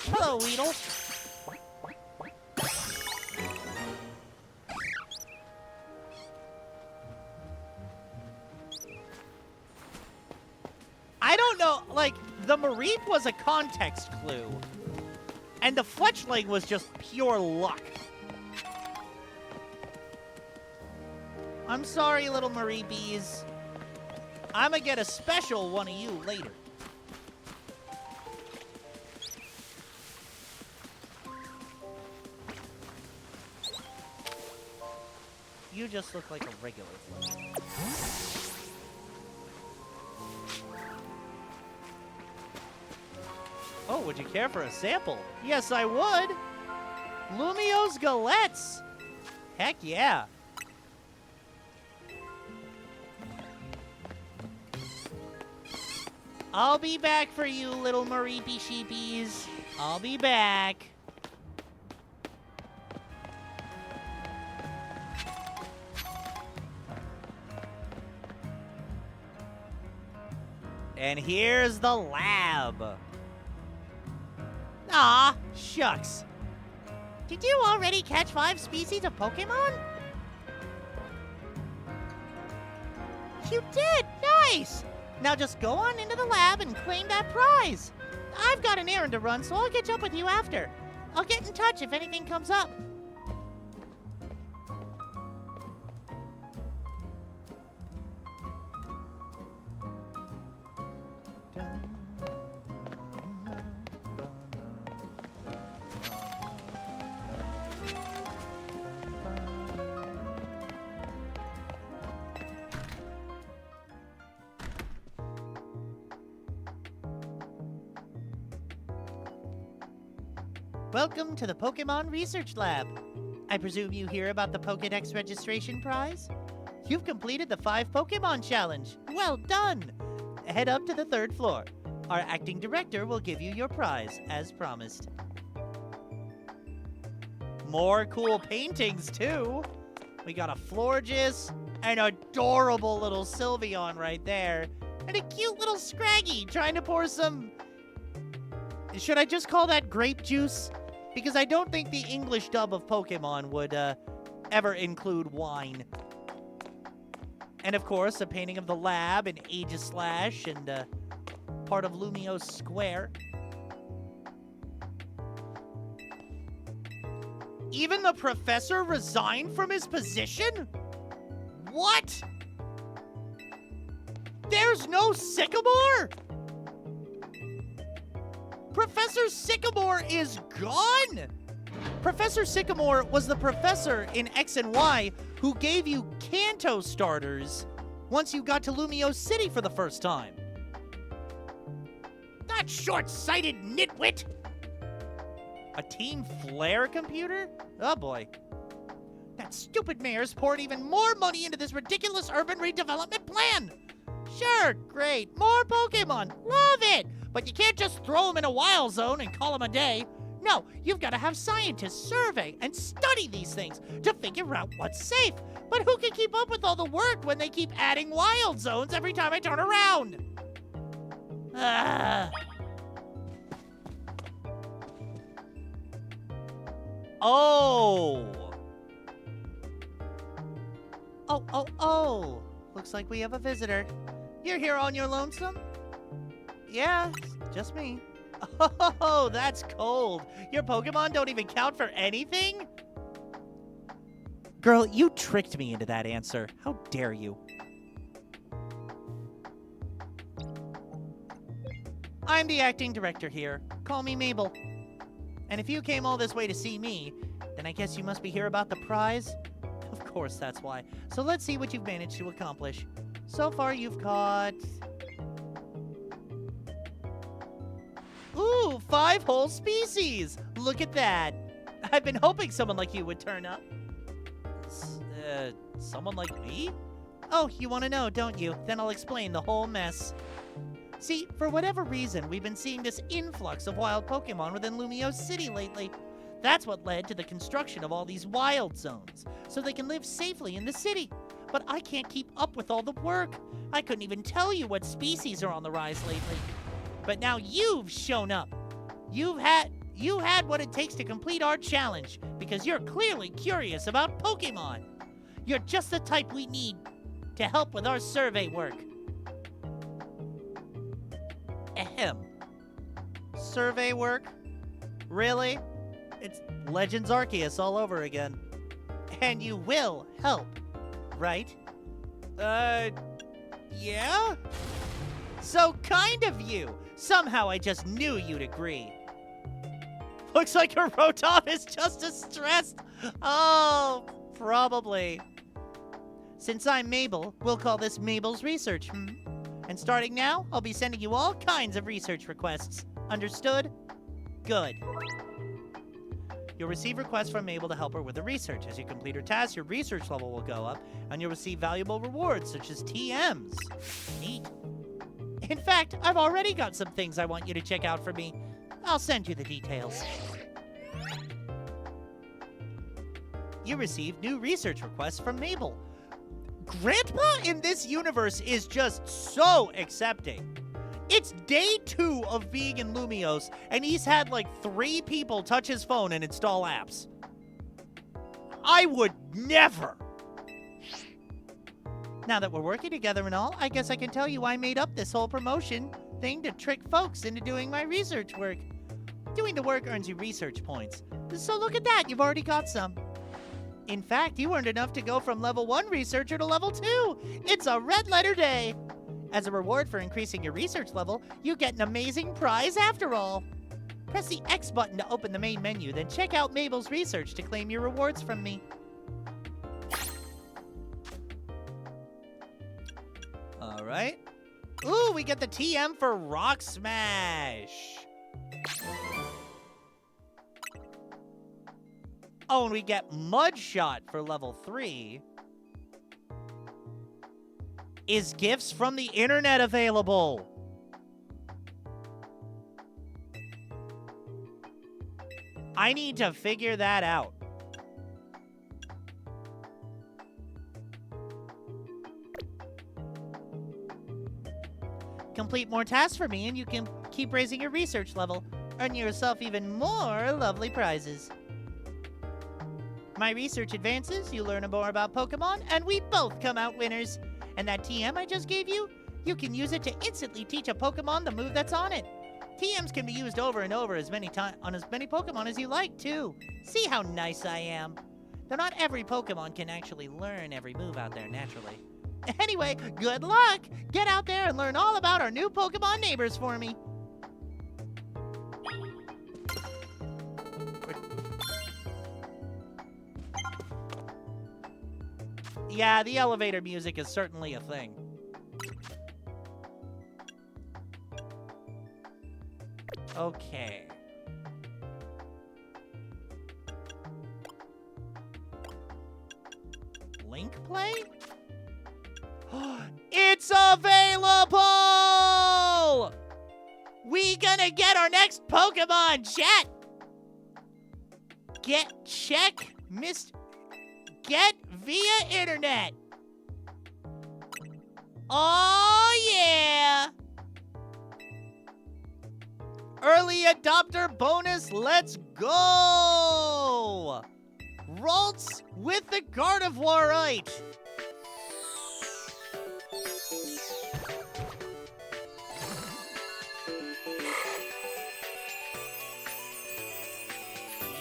[SPEAKER 1] Hello, Weedle. leap was a context clue. And the fletchling was just pure luck. I'm sorry, little Marie Bees. I'ma get a special one of you later. You just look like a regular fletch. Oh, would you care for a sample? Yes, I would. Lumio's Galettes. Heck yeah. I'll be back for you, little Mareepy sheepies. I'll be back. And here's the lab. Aw, shucks. Did you already catch 5 species of Pokemon? You did! Nice! Now just go on into the lab and claim that prize. I've got an errand to run, so I'll catch up with you after. I'll get in touch if anything comes up. Welcome to the Pokemon Research Lab. I presume you hear about the Pokedex registration prize? You've completed the 5 Pokemon challenge. Well done! Head up to the 3rd floor. Our acting director will give you your prize, as promised. More cool paintings, too. We got a Florges, an adorable little Sylveon right there, and a cute little Scraggy trying to pour some... Should I just call that grape juice? Because I don't think the English dub of Pokemon would ever include wine. And of course, a painting of the lab in Aegislash and part of Lumio's Square. Even the professor resigned from his position? What? There's no Sycamore? Professor Sycamore is gone! Professor Sycamore was the professor in X and Y who gave you Kanto starters once you got to Lumio City for the first time. That short-sighted nitwit! A Team Flare computer? Oh boy. That stupid mayor's poured even more money into this ridiculous urban redevelopment plan! Sure, great, more Pokemon, love it! But you can't just throw them in a wild zone and call them a day. No, you've got to have scientists survey and study these things to figure out what's safe. But who can keep up with all the work when they keep adding wild zones every time I turn around? Oh! Oh. Looks like we have a visitor. You're here on your lonesome? Yeah, just me. Oh, that's cold. Your Pokemon don't even count for anything? Girl, you tricked me into that answer. How dare you? I'm the acting director here. Call me Mabel. And if you came all this way to see me, then I guess you must be here about the prize? Of course, that's why. So let's see what you've managed to accomplish. So far, you've caught... Ooh, 5 whole species! Look at that! I've been hoping someone like you would turn up.
[SPEAKER 3] Someone like me?
[SPEAKER 1] Oh, you want to know, don't you? Then I'll explain the whole mess. See, for whatever reason, we've been seeing this influx of wild Pokemon within Lumio City lately. That's what led to the construction of all these wild zones, so they can live safely in the city. But I can't keep up with all the work. I couldn't even tell you what species are on the rise lately. But now you've shown up. You had what it takes to complete our challenge, because you're clearly curious about Pokemon. You're just the type we need to help with our survey work. Ahem. Survey work? Really? It's Legends Arceus all over again. And you will help, right? Yeah? So kind of you. Somehow I just knew you'd agree. Looks like your Rotom is just as stressed. Oh, probably. Since I'm Mabel, we'll call this Mabel's Research, And starting now, I'll be sending you all kinds of research requests. Understood? Good. You'll receive requests from Mabel to help her with the research. As you complete her tasks, your research level will go up, and you'll receive valuable rewards, such as TMs. Neat. In fact, I've already got some things I want you to check out for me. I'll send you the details. You received new research requests from Mabel. Grandpa in this universe is just so accepting. It's day 2 of being in Lumiose, and he's had like 3 people touch his phone and install apps. I would never. Now that we're working together and all, I guess I can tell you I made up this whole promotion thing to trick folks into doing my research work. Doing the work earns you research points. So look at that, you've already got some. In fact, you earned enough to go from level 1 researcher to level 2. It's a red letter day. As a reward for increasing your research level, you get an amazing prize after all. Press the X button to open the main menu, then check out Mabel's research to claim your rewards from me. All right. Ooh, we get the TM for Rock Smash. Oh, and we get Mud Shot for level 3. Is gifts from the internet available? I need to figure that out. Complete more tasks for me and you can keep raising your research level. Earn yourself even more lovely prizes. My research advances, you learn more about Pokemon, and we both come out winners. And that TM I just gave you, you can use it to instantly teach a Pokemon the move that's on it. TMs can be used over and over as many times on as many Pokemon as you like, too. See how nice I am? Though not every Pokemon can actually learn every move out there naturally. Anyway, good luck! Get out there and learn all about our new Pokemon neighbors for me. Yeah, the elevator music is certainly a thing. Okay. Link play? It's available! We gonna get our next Pokemon, chat! Get via internet. Oh, yeah. Early adopter bonus, let's go. Ralts with the Gardevoirite.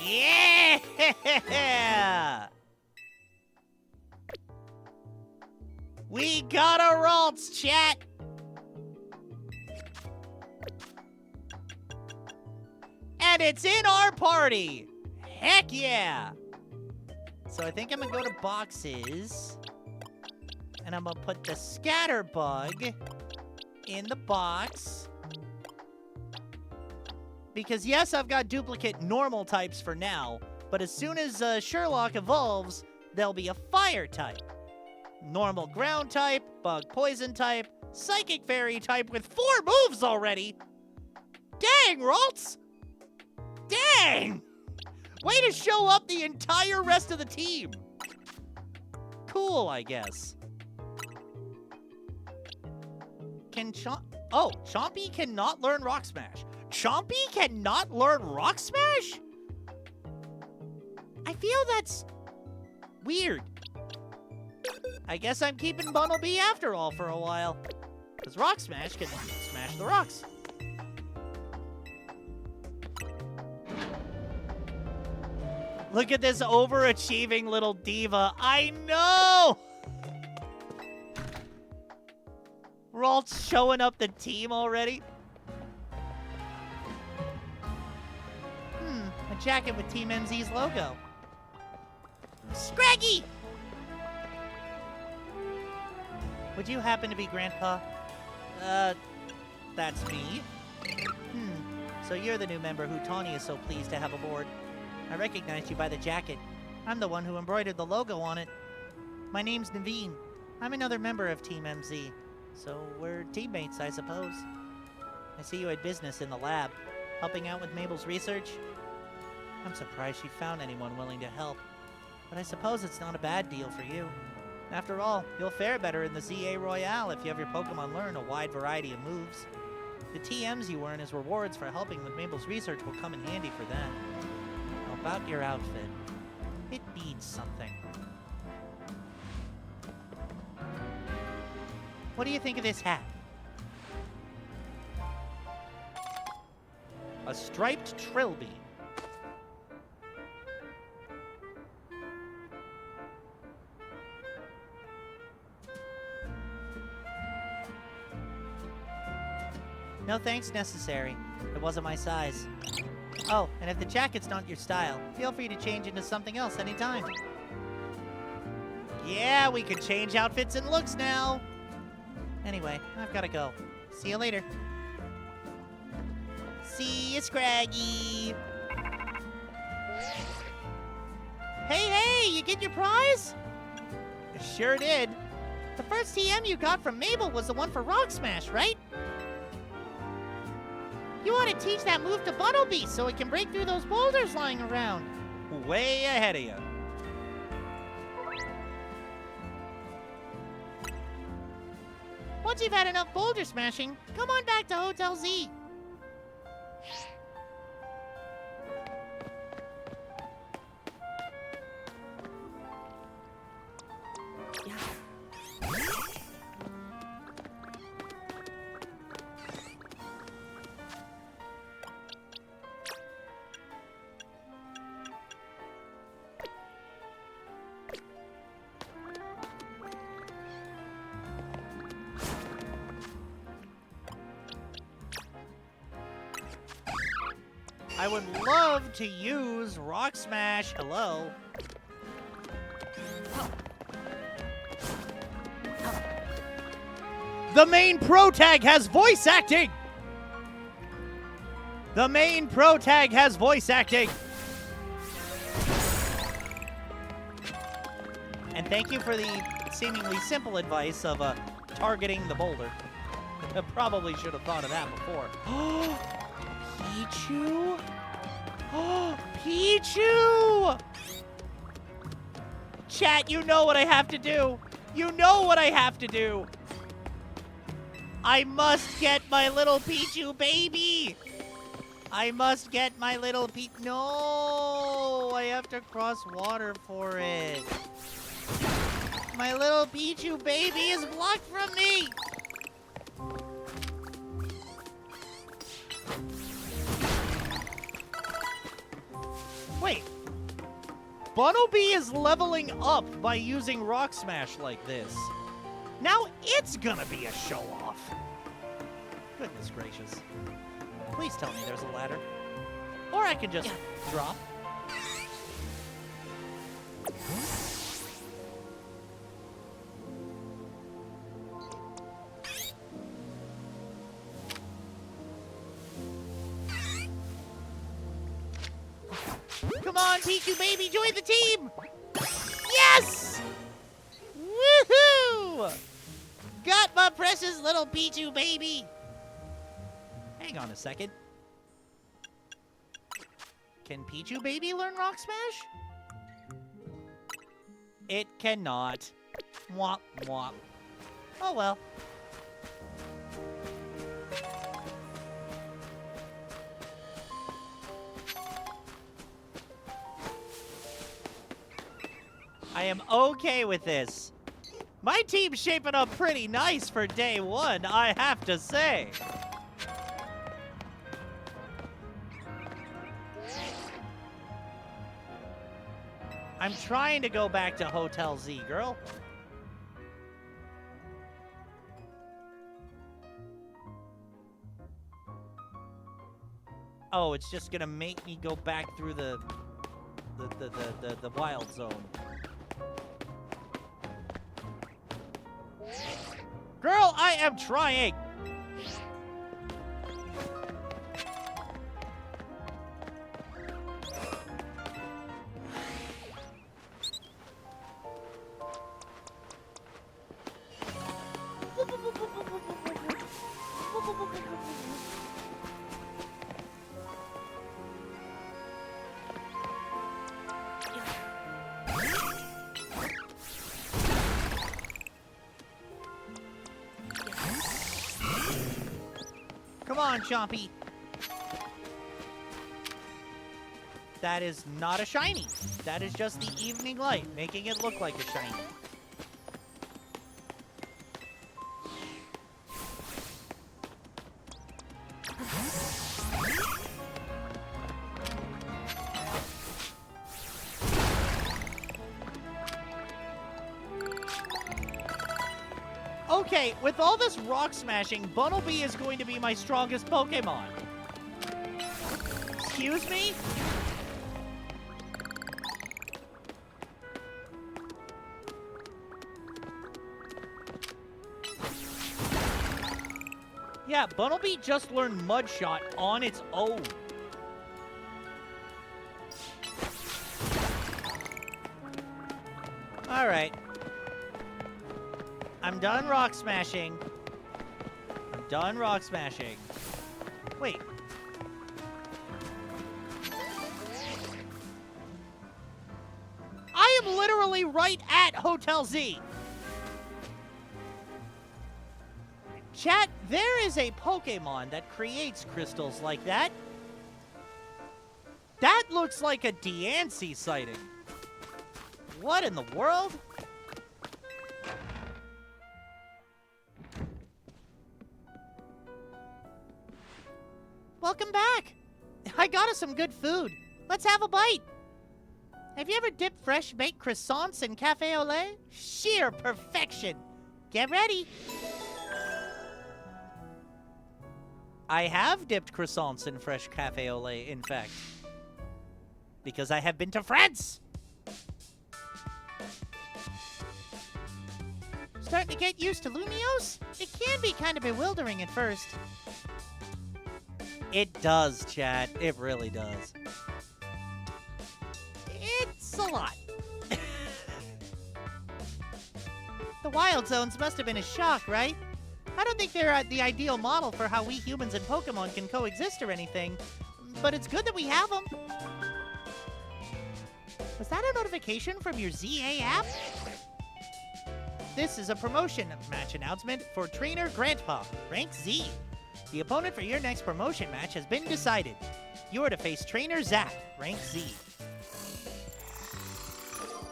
[SPEAKER 1] Yeah! We got a Ralts, chat! And it's in our party! Heck yeah! So I think I'm gonna go to boxes. And I'm gonna put the Scatterbug in the box. Because yes, I've got duplicate normal types for now, but as soon as Sherlock evolves, there'll be a fire type. Normal ground type, bug poison type, psychic fairy type with 4 moves already! Dang, Ralts! Dang! Way to show up the entire rest of the team! Cool, I guess. Can Chompy cannot learn Rock Smash. Chompy cannot learn Rock Smash? I feel that's weird. I guess I'm keeping Bumblebee after all for a while. Because Rock Smash can smash the rocks. Look at this overachieving little diva. I know! We're all showing up the team already. A jacket with Team MZ's logo. Scraggy! Would you happen to be Grandpa? That's me. So you're the new member who Tawny is so pleased to have aboard. I recognized you by the jacket. I'm the one who embroidered the logo on it. My name's Naveen. I'm another member of Team MZ. So we're teammates, I suppose. I see you had business in the lab, helping out with Mabel's research. I'm surprised she found anyone willing to help. But I suppose it's not a bad deal for you. After all, you'll fare better in the ZA Royale if you have your Pokemon learn a wide variety of moves. The TMs you earn as rewards for helping with Mabel's research will come in handy for that. Now about your outfit. It needs something. What do you think of this hat? A striped trilby. No thanks necessary. It wasn't my size. Oh, and if the jacket's not your style, feel free to change into something else anytime. Yeah, we can change outfits and looks now. Anyway, I've gotta go. See you later. See you, Scraggy. Hey, you get your prize? Sure did. The first TM you got from Mabel was the one for Rock Smash, right? You want to teach that move to Buttlebee so it can break through those boulders lying around.
[SPEAKER 3] Way ahead of you.
[SPEAKER 1] Once you've had enough boulder smashing, come on back to Hotel Z. I would love to use Rock Smash. Hello. The main pro tag has voice acting! The main pro tag has voice acting! And thank you for the seemingly simple advice of targeting the boulder. I probably should have thought of that before. Pichu? Pichu! Chat, you know what I have to do. You know what I have to do. I must get my little Pichu baby. I must get my little No, I have to cross water for it. My little Pichu baby is blocked from me. Wait. Bunnelby is leveling up by using Rock Smash like this. Now it's gonna be a show-off. Goodness gracious. Please tell me there's a ladder. Or I can just drop. Come on, Pichu baby, join the team! Yes! Woohoo! Got my precious little Pichu baby! Hang on a second. Can Pichu baby learn Rock Smash? It cannot. Womp womp. Oh well. I am okay with this. My team's shaping up pretty nice for day one, I have to say. I'm trying to go back to Hotel Z, girl. Oh, it's just gonna make me go back through the wild zone. Girl, I am trying! Come on, Chompy. That is not a shiny. That is just the evening light, making it look like a shiny. Okay, with all this rock smashing, Bunnelby is going to be my strongest Pokemon. Excuse me? Yeah, Bunnelby just learned Mud Shot on its own. Alright. I'm done rock smashing. I'm done rock smashing. Wait. I am literally right at Hotel Z. Chat, there is a Pokemon that creates crystals like that. That looks like a Deancey sighting. What in the world? Welcome back. I got us some good food. Let's have a bite. Have you ever dipped fresh baked croissants in cafe au lait? Sheer perfection. Get ready. I have dipped croissants in fresh cafe au lait, in fact. Because I have been to France. Starting to get used to Lumiose? It can be kind of bewildering at first. It does, chat. It really does. It's a lot. The Wild Zones must have been a shock, right? I don't think they're the ideal model for how we humans and Pokemon can coexist or anything, but it's good that we have them. Was that a notification from your ZA app? This is a promotion match announcement for Trainer Grandpa, rank Z. The opponent for your next promotion match has been decided. You are to face Trainer Zach, rank Z.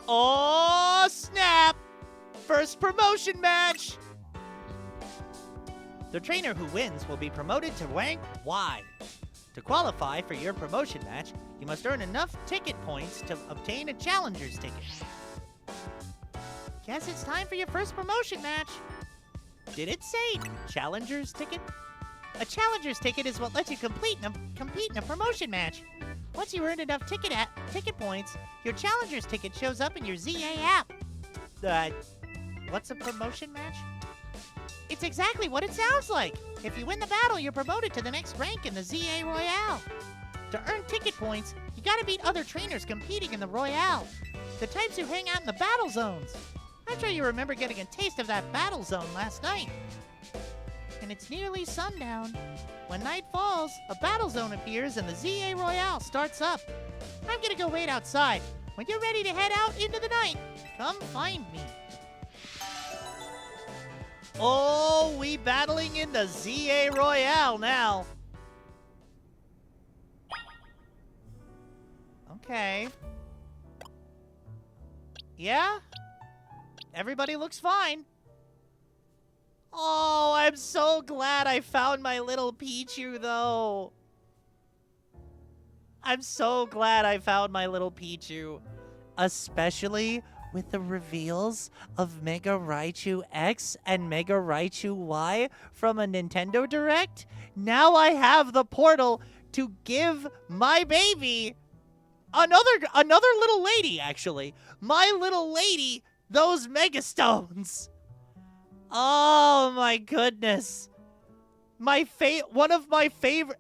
[SPEAKER 1] Oh, snap! First promotion match! The trainer who wins will be promoted to rank Y. To qualify for your promotion match, you must earn enough ticket points to obtain a challenger's ticket. Guess it's time for your first promotion match. Did it say challenger's ticket? A challenger's ticket is what lets you compete in a promotion match. Once you earn enough ticket points, your challenger's ticket shows up in your ZA app. What's a promotion match? It's exactly what it sounds like. If you win the battle, you're promoted to the next rank in the ZA Royale. To earn ticket points, you gotta beat other trainers competing in the Royale. The types who hang out in the battle zones. I'm sure you remember getting a taste of that battle zone last night. And it's nearly sundown. When night falls, a battle zone appears and the ZA Royale starts up. I'm gonna go wait outside. When you're ready to head out into the night, come find me. Oh, we battling in the ZA Royale now. Okay. Yeah? Everybody looks fine. Oh, I'm so glad I found my little Pichu, though. I'm so glad I found my little Pichu. especially with the reveals of Mega Raichu X and Mega Raichu Y from a Nintendo Direct. Now I have the portal to give my baby another little lady, actually. My little lady, those Mega Stones. Oh my goodness. One of my favorite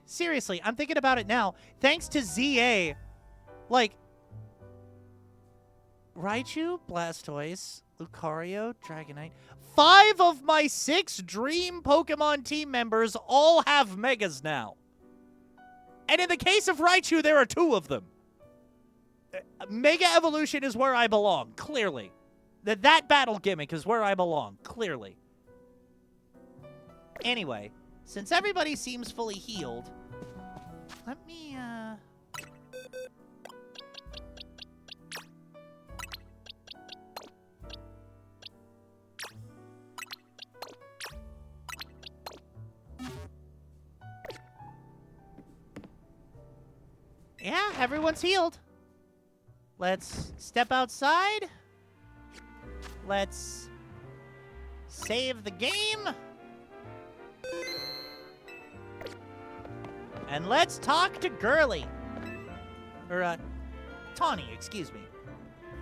[SPEAKER 1] seriously, I'm thinking about it now. Thanks to ZA, like Raichu, Blastoise, Lucario, Dragonite. 5 of my 6 Dream Pokemon team members all have Megas now. And in the case of Raichu, there are 2 of them. Mega Evolution is where I belong, clearly. That battle gimmick is where I belong, clearly. Anyway, since everybody seems fully healed, let me, yeah, everyone's healed. Let's step outside. Let's save the game. And let's talk to Girly. Or, Tawny, excuse me.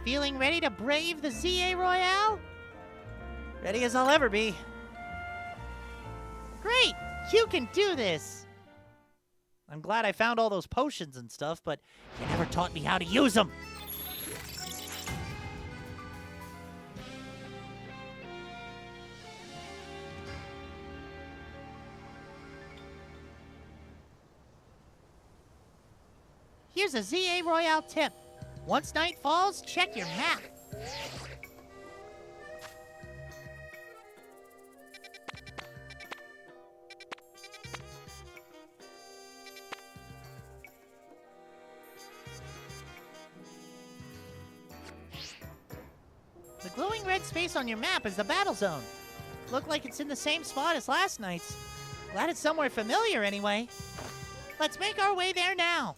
[SPEAKER 1] Feeling ready to brave the ZA Royale? Ready as I'll ever be. Great! You can do this! I'm glad I found all those potions and stuff, but you never taught me how to use them! Here's a ZA Royale tip. Once night falls, check your map. The glowing red space on your map is the battle zone. Look like it's in the same spot as last night's. Glad it's somewhere familiar anyway. Let's make our way there now.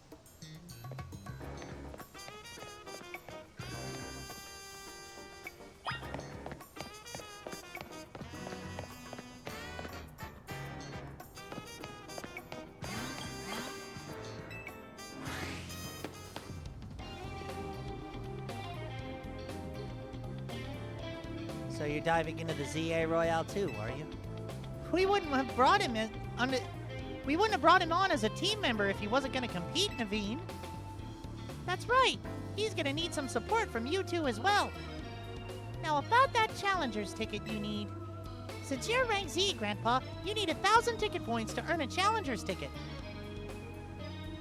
[SPEAKER 1] So you're diving into the ZA Royale too, are you? We wouldn't have brought him in we wouldn't have brought him on as a team member if he wasn't going to compete, Naveen. That's right. He's going to need some support from you two as well. Now about that Challenger's ticket you need. Since you're rank Z, Grandpa, you need 1,000 ticket points to earn a Challenger's ticket.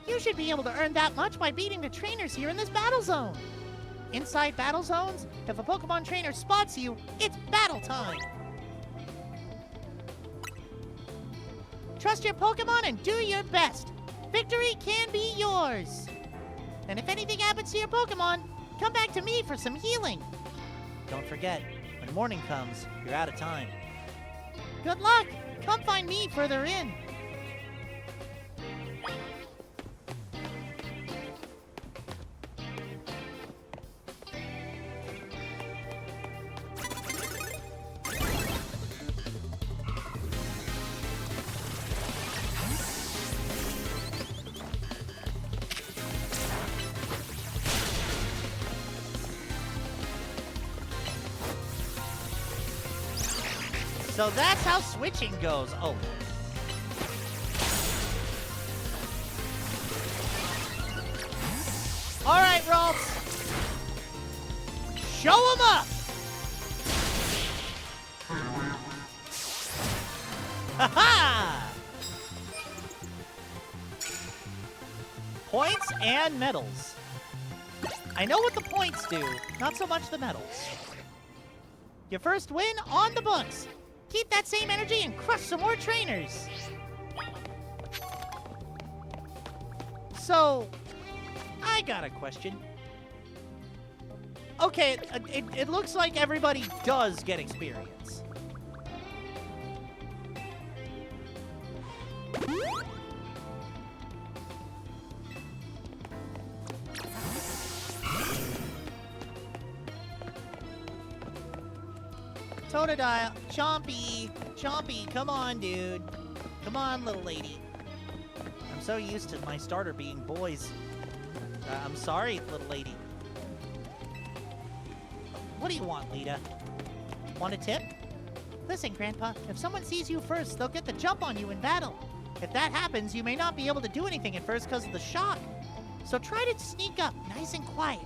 [SPEAKER 1] You should be able to earn that much by beating the trainers here in this battle zone. Inside battle zones, if a Pokemon trainer spots you, it's battle time! Trust your Pokemon and do your best! Victory can be yours! And if anything happens to your Pokemon, come back to me for some healing! Don't forget, when morning comes, you're out of time. Good luck! Come find me further in! So that's how switching goes. Oh. All right, Ralts. Show 'em up. Ha-ha! Points and medals. I know what the points do, not so much the medals. Your first win on the books. Keep that same energy and crush some more trainers. So, I got a question. Okay, it looks like everybody does get experience.
[SPEAKER 2] Totodile. Chompy. Chompy, come on, dude. Come on, little lady. I'm so used to my starter being boys. I'm sorry, little lady. What do you want, Lita? Want a tip? Listen, Grandpa, if someone sees you first, they'll get the jump on you in battle. If that happens, you may not be able to do anything at first because of the shock. So try to sneak up, nice and quiet.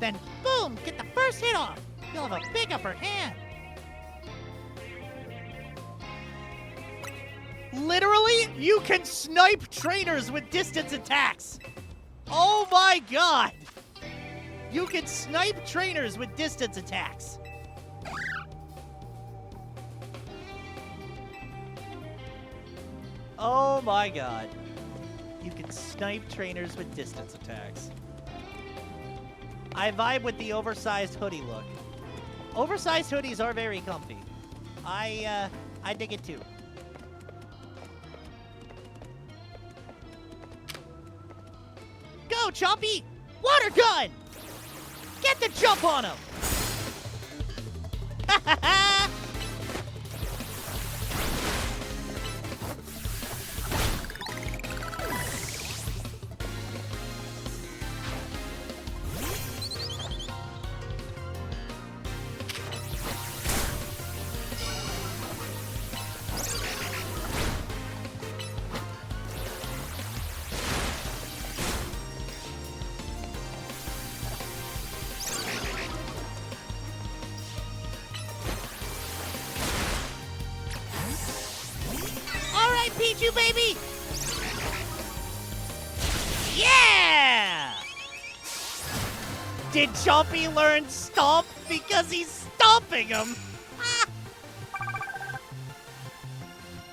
[SPEAKER 2] Then, boom, get the first hit off. You'll have a big upper hand. Literally, you can snipe trainers with distance attacks. Oh my god. You can snipe trainers with distance attacks. Oh my god. You can snipe trainers with distance attacks. I vibe with the oversized hoodie look. Oversized hoodies are very comfy. I dig it too. Go, Chompy! Water gun! Get the jump on him! Ha ha ha! Pichu, baby! Yeah! Did Chompy learn Stomp because he's stomping him?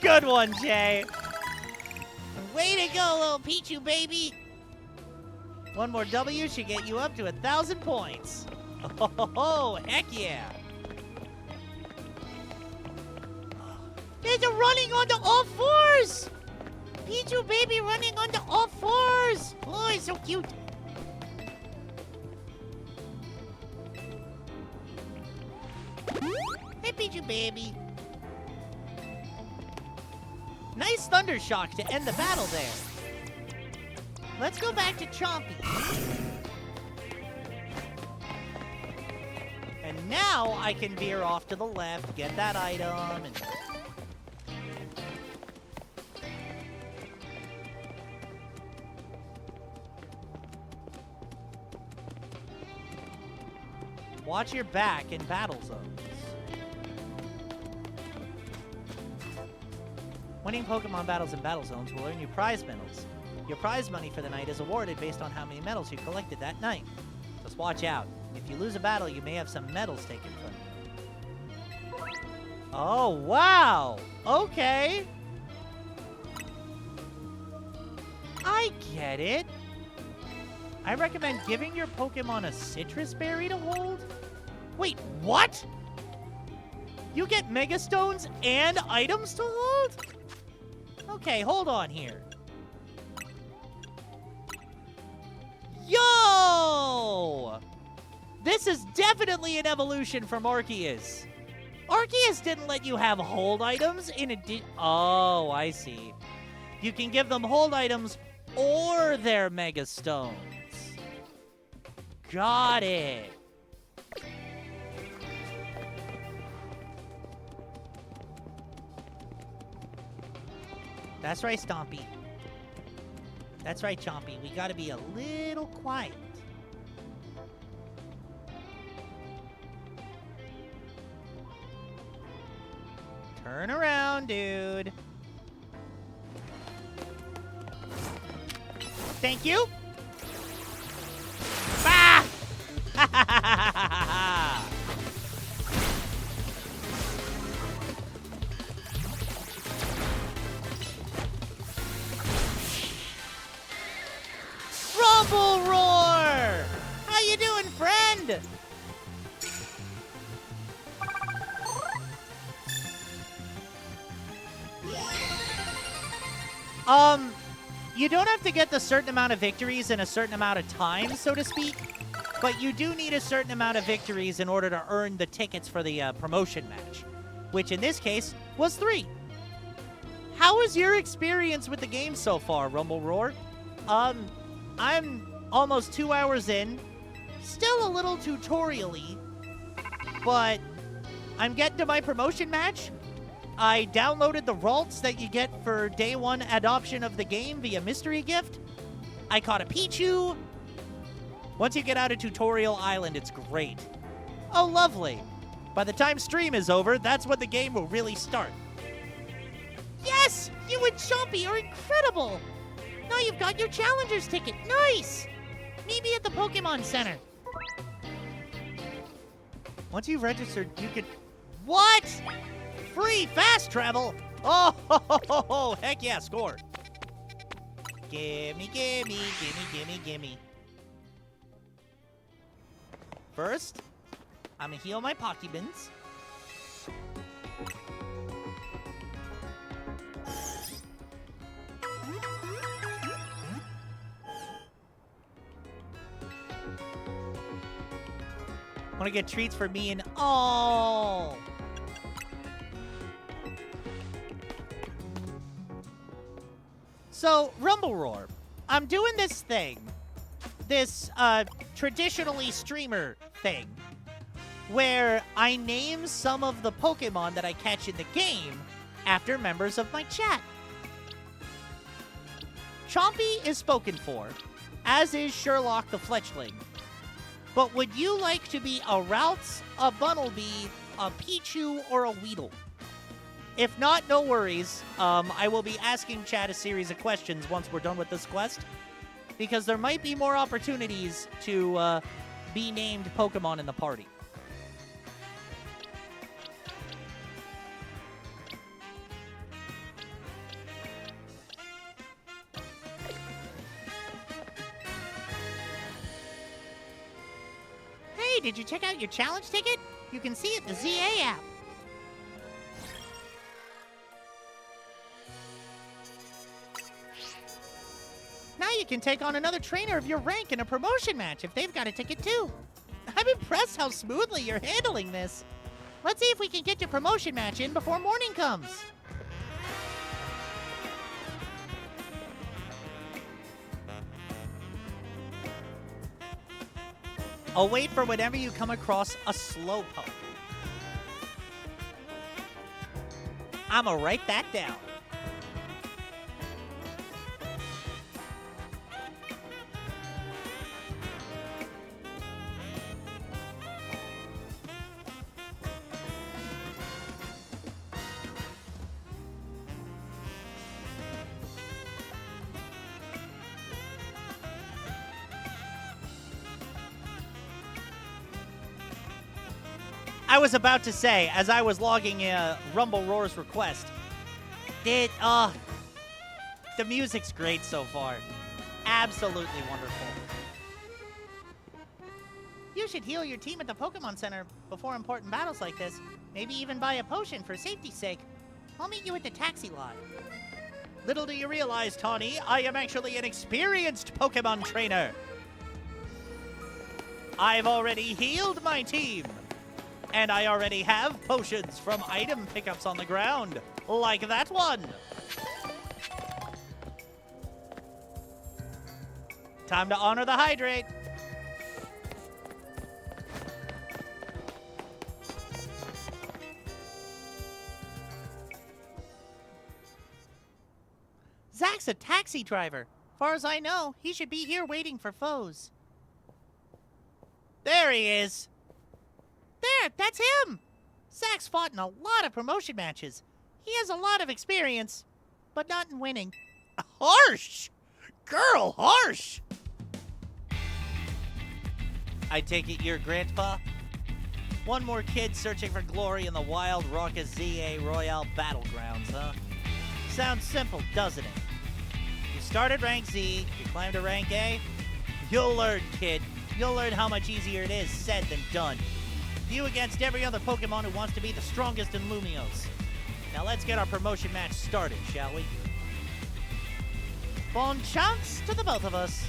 [SPEAKER 2] Good one, Jay. Way to go, little Pichu, baby. One more W should get you up to 1,000 points. Oh, heck yeah. There's a running onto all fours! Pichu baby running onto all fours! Oh, it's so cute. Hey, Pichu baby. Nice Thunder Shock to end the battle there. Let's go back to Chompy. And now I can veer off to the left, get that item, and... watch your back in battle zones. Winning Pokemon battles in battle zones will earn you prize medals. Your prize money for the night is awarded based on how many medals you collected that night. Just watch out. If you lose a battle, you may have some medals taken from you. Oh, wow! Okay. I get it. I recommend giving your Pokemon a citrus berry to hold. Wait, what? You get Mega Stones and items to hold? Okay, hold on here. Yo! This is definitely an evolution from Arceus. Arceus didn't let you have hold items in addition. Oh, I see. You can give them hold items or their Mega Stones. Got it. That's right, Stompy. That's right, Chompy. We gotta be a little quiet. Turn around, dude. Thank you. Ah! Ha ha ha ha ha ha! Rumble Roar! How you doing, friend? You don't have to get the certain amount of victories in a certain amount of time, so to speak, but you do need a certain amount of victories in order to earn the tickets for the promotion match.
[SPEAKER 1] which in this case was 3. How is your experience with the game so far, Rumble Roar? I'm almost 2 hours in, still a little tutorial-y, but I'm getting to my promotion match. I downloaded the ralts that you get for day 1 adoption of the game via mystery gift. I caught a Pichu. Once you get out of Tutorial Island, it's great. Oh, lovely. By the time stream is over, that's when the game will really start. Yes! You and Chompy are incredible! Now you've got your Challenger's ticket. Nice! Meet me at the Pokemon Center. Once you've registered, you can... What? Free fast travel? Oh, heck yeah, score. Gimme, gimme, gimme, gimme, gimme. First, I'm gonna heal my Pokemons. Want to get treats for me and all. So, Rumble Roar, I'm doing this thing, this traditionally streamer thing, where I name some of the Pokemon that I catch in the game after members of my chat. Chompy is spoken for, as is Sherlock the Fletchling. But would you like to be a Ralts, a Bunnelby, a Pichu, or a Weedle? If not, no worries. I will be asking chat a series of questions once we're done with this quest, because there might be more opportunities to be named Pokemon in the party. Hey, did you check out your challenge ticket? You can see it in the ZA app. Now you can take on another trainer of your rank in a promotion match if they've got a ticket too. I'm impressed how smoothly you're handling this. Let's see if we can get your promotion match in before morning comes. I'll wait for whenever you come across a Slowpoke. I'ma write that down. I was about to say, as I was logging Rumble Roar's request, the music's great so far. Absolutely wonderful. You should heal your team at the Pokemon Center before important battles like this. Maybe even buy a potion for safety's sake. I'll meet you at the taxi lot. Little do you realize, Tawny, I am actually an experienced Pokemon trainer. I've already healed my team. And I already have potions from item pickups on the ground, like that one. Time to honor the hydrate. Zach's a taxi driver. Far as I know, he should be here waiting for foes. There he is. There, that's him! Zach's fought in a lot of promotion matches. He has a lot of experience, but not in winning. Harsh! Girl, harsh! I take it you're Grandpa? One more kid searching for glory in the wild, raucous ZA Royale battlegrounds, huh? Sounds simple, doesn't it? You started rank Z, you climbed to rank A. You'll learn, kid. You'll learn how much easier it is said than done. You against every other Pokemon who wants to be the strongest in Lumiose. Now let's get our promotion match started, shall we? Bon chance to the both of us.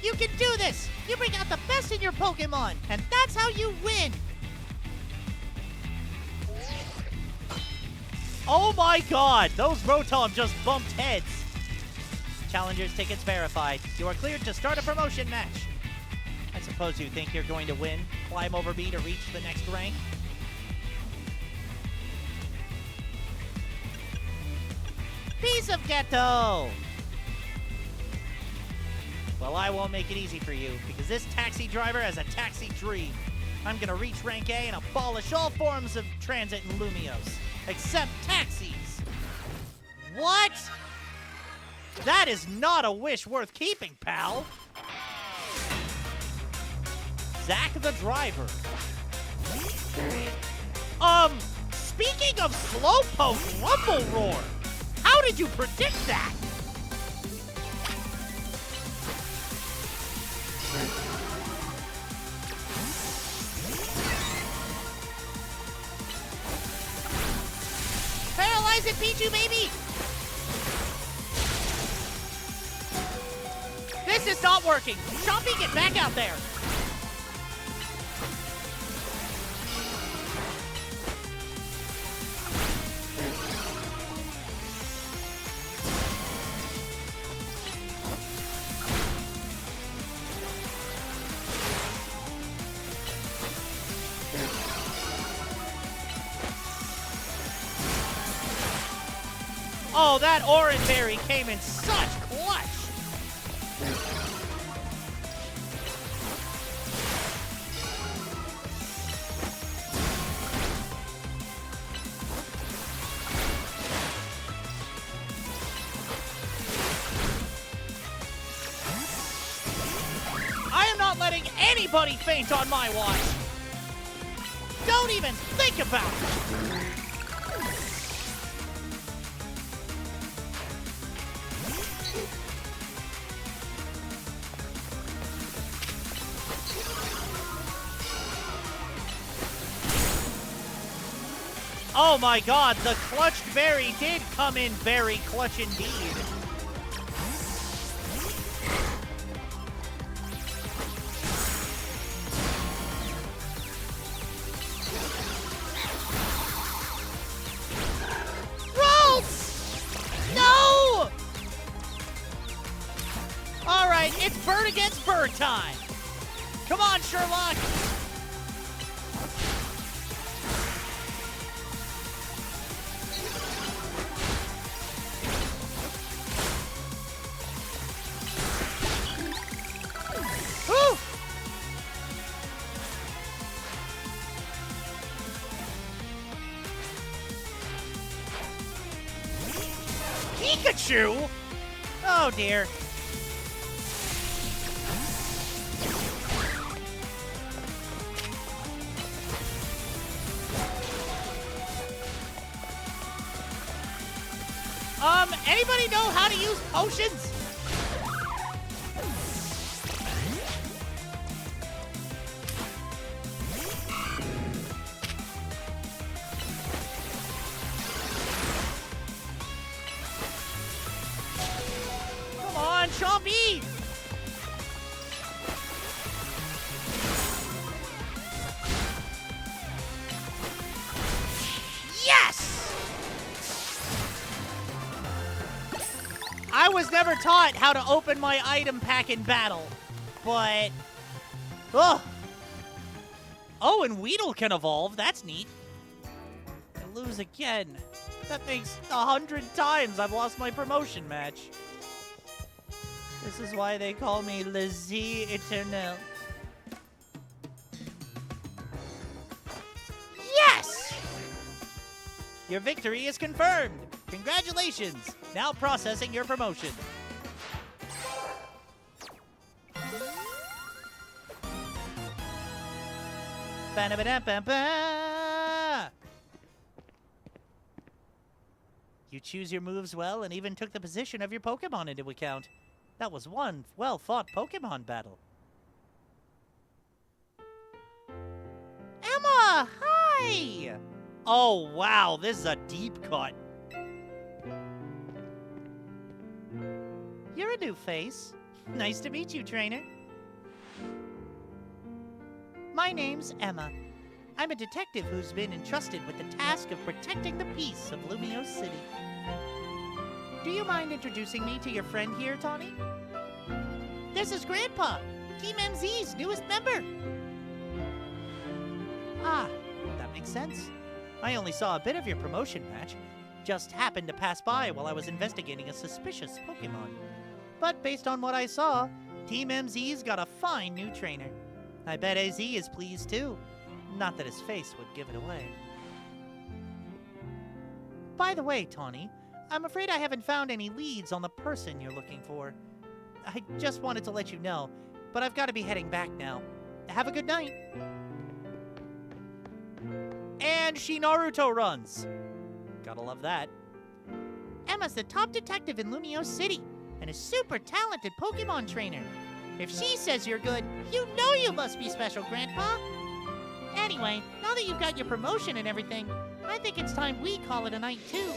[SPEAKER 1] You
[SPEAKER 2] can do this! You bring out the best in your Pokemon, and that's how you win!
[SPEAKER 1] Oh my god, those Rotom just bumped heads. Challenger's tickets verified. You are cleared to start a promotion match. I suppose you think you're going to win? Climb over me to reach the next rank? Piece of ghetto! Well, I won't make it easy for you, because this taxi driver has a taxi dream. I'm gonna reach rank A and abolish all forms of transit in Lumios, except taxis. What? That is not a wish worth keeping, pal. Zack the driver. Speaking of Slowpoke Rumble Roar, how did you predict that? Paralyze it, Pichu, baby! This is not working! Chompy, get back out there! Oh, that Orange Berry came in such clutch! I am not letting anybody faint on my watch! Don't even think about it! Oh my god, the clutched berry did come in very clutch indeed. Rolls! No! Alright, it's bird against bird time. Come on, Sherlock. Pikachu? Oh dear. Anybody know how to use potions? Come on, Chompy! Yes! I was never taught how to open my item pack in battle, but... Ugh. Oh, and Weedle can evolve. That's neat. I lose again. That makes 100 times I've lost my promotion match. This is why they call me Le Z Eternel. Yes! Your victory is confirmed. Congratulations. Now processing your promotion. Ba-da-ba-da-ba-ba. You choose your moves well and even took the position of your Pokemon into account. That was one well-fought Pokemon battle. Emma, hi! Oh, wow, this is a deep cut. You're a new face. Nice to meet you, trainer.
[SPEAKER 2] My name's Emma. I'm a detective who's been entrusted with the task of protecting the peace of Lumio City. Do you mind introducing me to your friend here, Tawny? This is Grandpa, Team MZ's newest member. Ah, that makes sense. I only saw a bit of your promotion match. Just happened to pass by while I was investigating a suspicious Pokemon. But based on what I saw, Team MZ's got a fine new trainer. I bet AZ is pleased too. Not that his face would give it away. By the way, Tawny, I'm afraid I haven't found any leads on the person you're looking for. I just wanted to let you know, but I've got to be heading back now. Have a good night.
[SPEAKER 1] And she Naruto runs. Gotta love that.
[SPEAKER 2] Emma's the top detective in Lumio City and a super talented Pokemon trainer. If she says you're good, you know you must be special, Grandpa. Anyway, now that you've got your promotion and everything, I think it's time we call it a night too.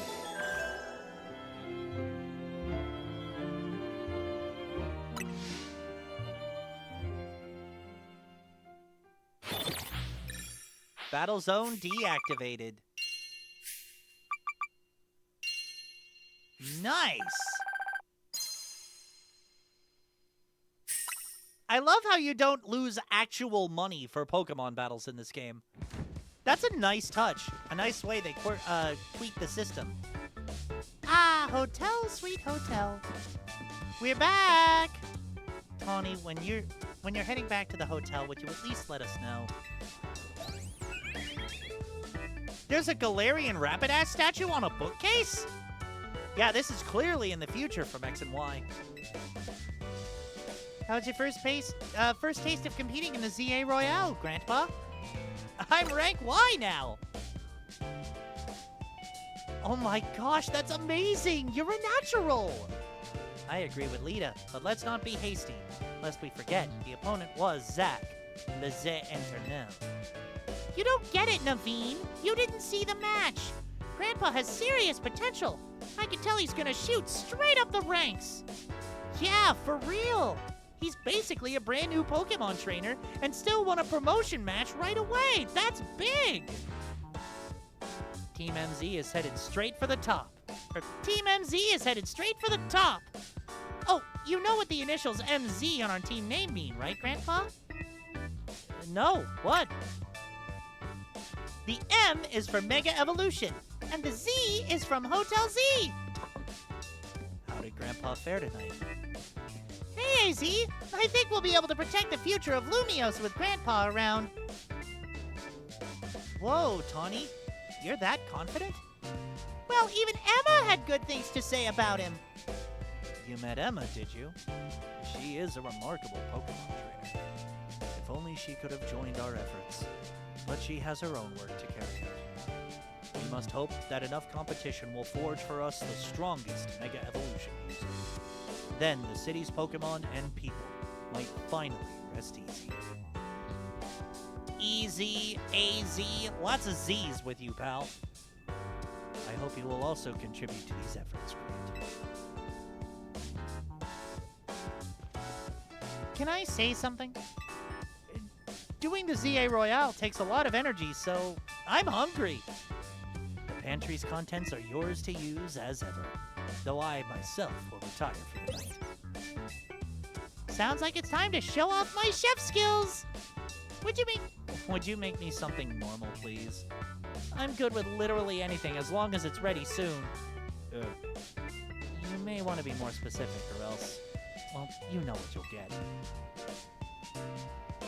[SPEAKER 1] Battle zone deactivated. Nice! I love how you don't lose actual money for Pokemon battles in this game. That's a nice touch. A nice way they tweak the system.
[SPEAKER 2] Ah, hotel, sweet hotel. We're back! Tawny, when you're heading back to the hotel, would you at least let us know?
[SPEAKER 1] There's a Galarian Rapidash statue on a bookcase? Yeah, this is clearly in the future from X and Y.
[SPEAKER 2] How's your first taste of competing in the ZA Royale, Grandpa?
[SPEAKER 1] I'm rank Y now! Oh my gosh, that's amazing! You're a natural!
[SPEAKER 2] I agree with Lita, but let's not be hasty. Lest we forget, the opponent was Zack, the Z Internet. You don't get it, Naveen! You didn't see the match! Grandpa has serious potential! I can tell he's gonna shoot straight up the ranks!
[SPEAKER 1] Yeah, for real! He's basically a brand new Pokemon trainer and still won a promotion match right away! That's big!
[SPEAKER 2] Team MZ is headed straight for the top. Team MZ is headed straight for the top! Oh, you know what the initials MZ on our team name mean, right, Grandpa?
[SPEAKER 1] No, what?
[SPEAKER 2] The M is for Mega Evolution, and the Z is from Hotel Z!
[SPEAKER 1] How did Grandpa fare tonight?
[SPEAKER 2] Hey, AZ! I think we'll be able to protect the future of Lumios with Grandpa around.
[SPEAKER 1] Whoa, Tawny. You're that confident?
[SPEAKER 2] Well, even Emma had good things to say about him.
[SPEAKER 3] You met Emma, did you? She is a remarkable Pokemon trainer. If only she could have joined our efforts. But she has her own work to carry out. We must hope that enough competition will forge for us the strongest Mega Evolution user. Then the city's Pokemon and people might finally rest easy.
[SPEAKER 1] Easy, AZ, lots of Z's with you, pal.
[SPEAKER 3] I hope you will also contribute to these efforts, Grant.
[SPEAKER 2] Can I say something? Doing the ZA Royale takes a lot of energy, so I'm hungry.
[SPEAKER 3] The pantry's contents are yours to use as ever, though I myself will retire for the night.
[SPEAKER 2] Sounds like it's time to show off my chef skills.
[SPEAKER 3] Would you make me something normal, please?
[SPEAKER 2] I'm good with literally anything as long as it's ready soon.
[SPEAKER 3] You may want to be more specific, or else, well, you know what you'll get.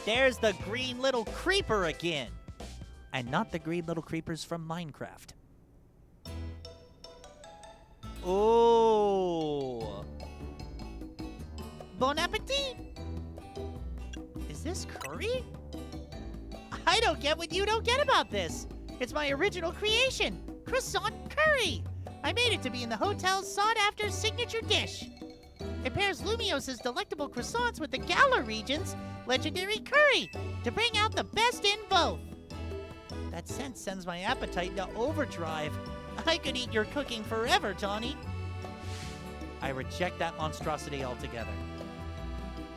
[SPEAKER 1] There's the green little creeper again.
[SPEAKER 3] And not the green little creepers from Minecraft.
[SPEAKER 1] Ooh.
[SPEAKER 2] Bon appetit! Is this curry? I don't get what you don't get about this. It's my original creation, croissant curry. I made it to be in the hotel's sought-after signature dish. It pairs Lumios' delectable croissants with the Galar region's legendary curry to bring out the best in both. That scent sends my appetite into overdrive. I could eat your cooking forever, Tawny.
[SPEAKER 1] I reject that monstrosity altogether.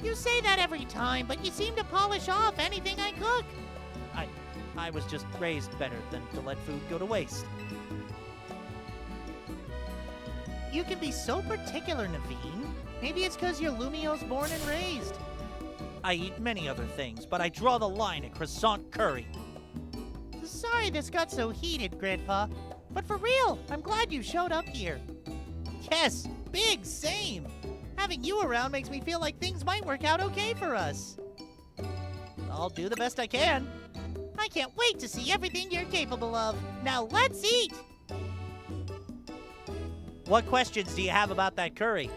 [SPEAKER 2] You say that every time, but you seem to polish off anything I cook.
[SPEAKER 1] I was just raised better than to let food go to waste.
[SPEAKER 2] You can be so particular, Naveen. Maybe it's because you're Lumio's born and raised.
[SPEAKER 1] I eat many other things, but I draw the line at croissant curry.
[SPEAKER 2] Sorry this got so heated, Grandpa. But for real, I'm glad you showed up here.
[SPEAKER 1] Yes, big same.
[SPEAKER 2] Having you around makes me feel like things might work out okay for us.
[SPEAKER 1] I'll do the best I can.
[SPEAKER 2] I can't wait to see everything you're capable of. Now let's eat!
[SPEAKER 1] What questions do you have about that curry?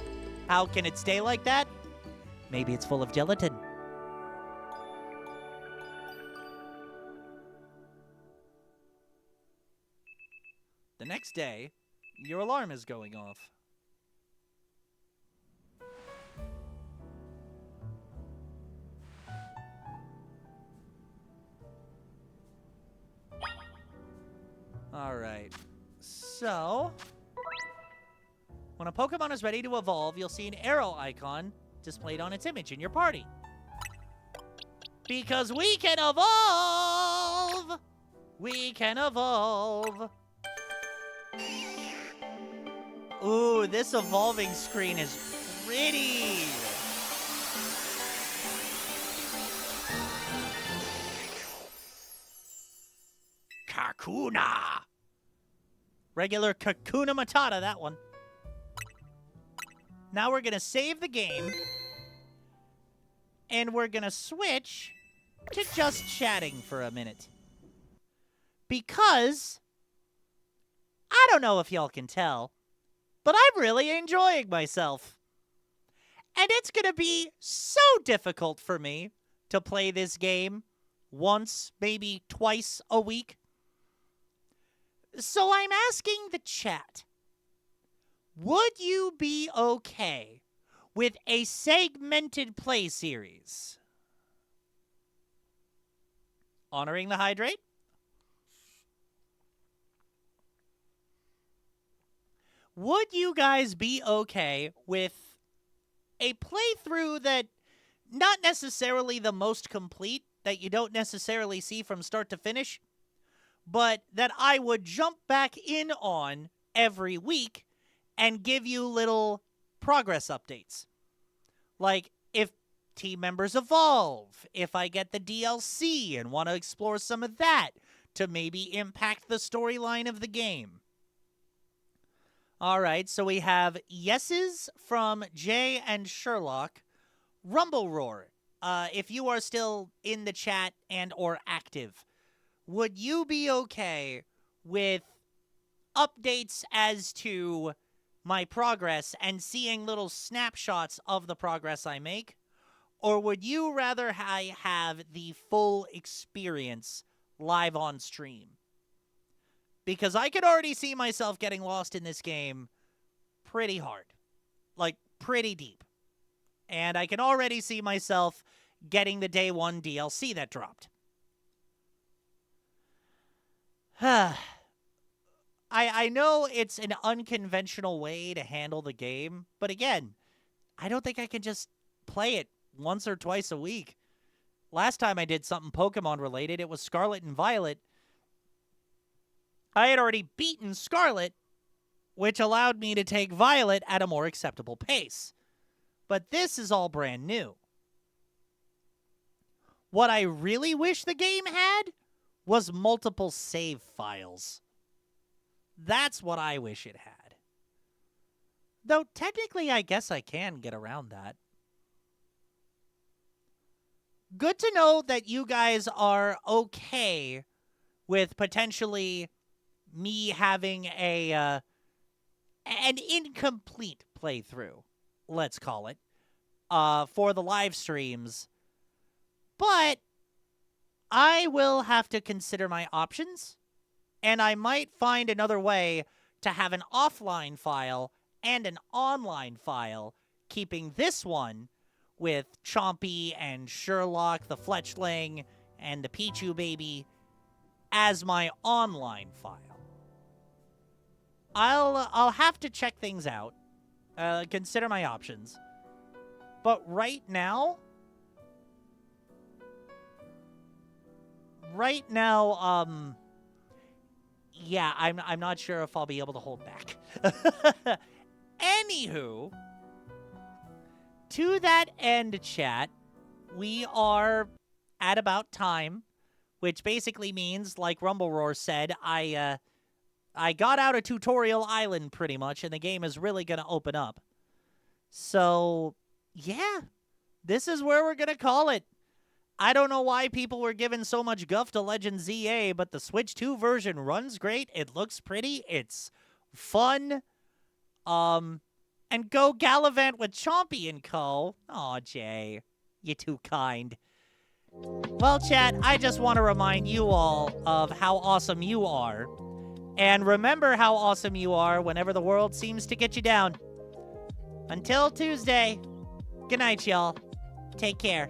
[SPEAKER 1] How can it stay like that? Maybe it's full of gelatin. The next day, your alarm is going off. Alright, so when a Pokemon is ready to evolve, you'll see an arrow icon displayed on its image in your party. Because we can evolve! We can evolve! Ooh, this evolving screen is pretty! Kakuna! Regular Kakuna Matata, that one. Now we're going to save the game. And we're going to switch to just chatting for a minute. Because, I don't know if y'all can tell, but I'm really enjoying myself. And it's going to be so difficult for me to play this game once, maybe twice a week. So I'm asking the chat, would you be okay with a segmented play series? Honoring the hydrate? Would you guys be okay with a playthrough that not necessarily the most complete, that you don't necessarily see from start to finish, but that I would jump back in on every week and give you little progress updates? Like, if team members evolve, if I get the DLC and want to explore some of that to maybe impact the storyline of the game. All right, so we have yeses from Jay and Sherlock. Rumble Roar, if you are still in the chat and or active, would you be okay with updates as to my progress and seeing little snapshots of the progress I make? Or would you rather I have the full experience live on stream? Because I could already see myself getting lost in this game pretty hard. Like, pretty deep. And I can already see myself getting the day one DLC that dropped. I know it's an unconventional way to handle the game, but again, I don't think I can just play it once or twice a week. Last time I did something Pokemon related, it was Scarlet and Violet. I had already beaten Scarlet, which allowed me to take Violet at a more acceptable pace. But this is all brand new. What I really wish the game had was multiple save files. That's what I wish it had. Though technically I guess I can get around that. Good to know that you guys are okay with potentially me having an incomplete playthrough, let's call it, for the live streams. But I will have to consider my options, and I might find another way to have an offline file and an online file, keeping this one with Chompy and Sherlock, the Fletchling, and the Pichu baby as my online file. I'll have to check things out, consider my options. But right now, right now, yeah, I'm not sure if I'll be able to hold back. Anywho, to that end, chat, we are at about time, which basically means, like Rumble Roar said, I got out a tutorial island pretty much, and the game is really gonna open up. So, yeah, this is where we're gonna call it. I don't know why people were giving so much guff to Legend ZA, but the Switch 2 version runs great. It looks pretty. It's fun. And go gallivant with Chompy and Co. Aw, Jay, you too kind. Well, chat, I just want to remind you all of how awesome you are. And remember how awesome you are whenever the world seems to get you down. Until Tuesday, good night, y'all. Take care.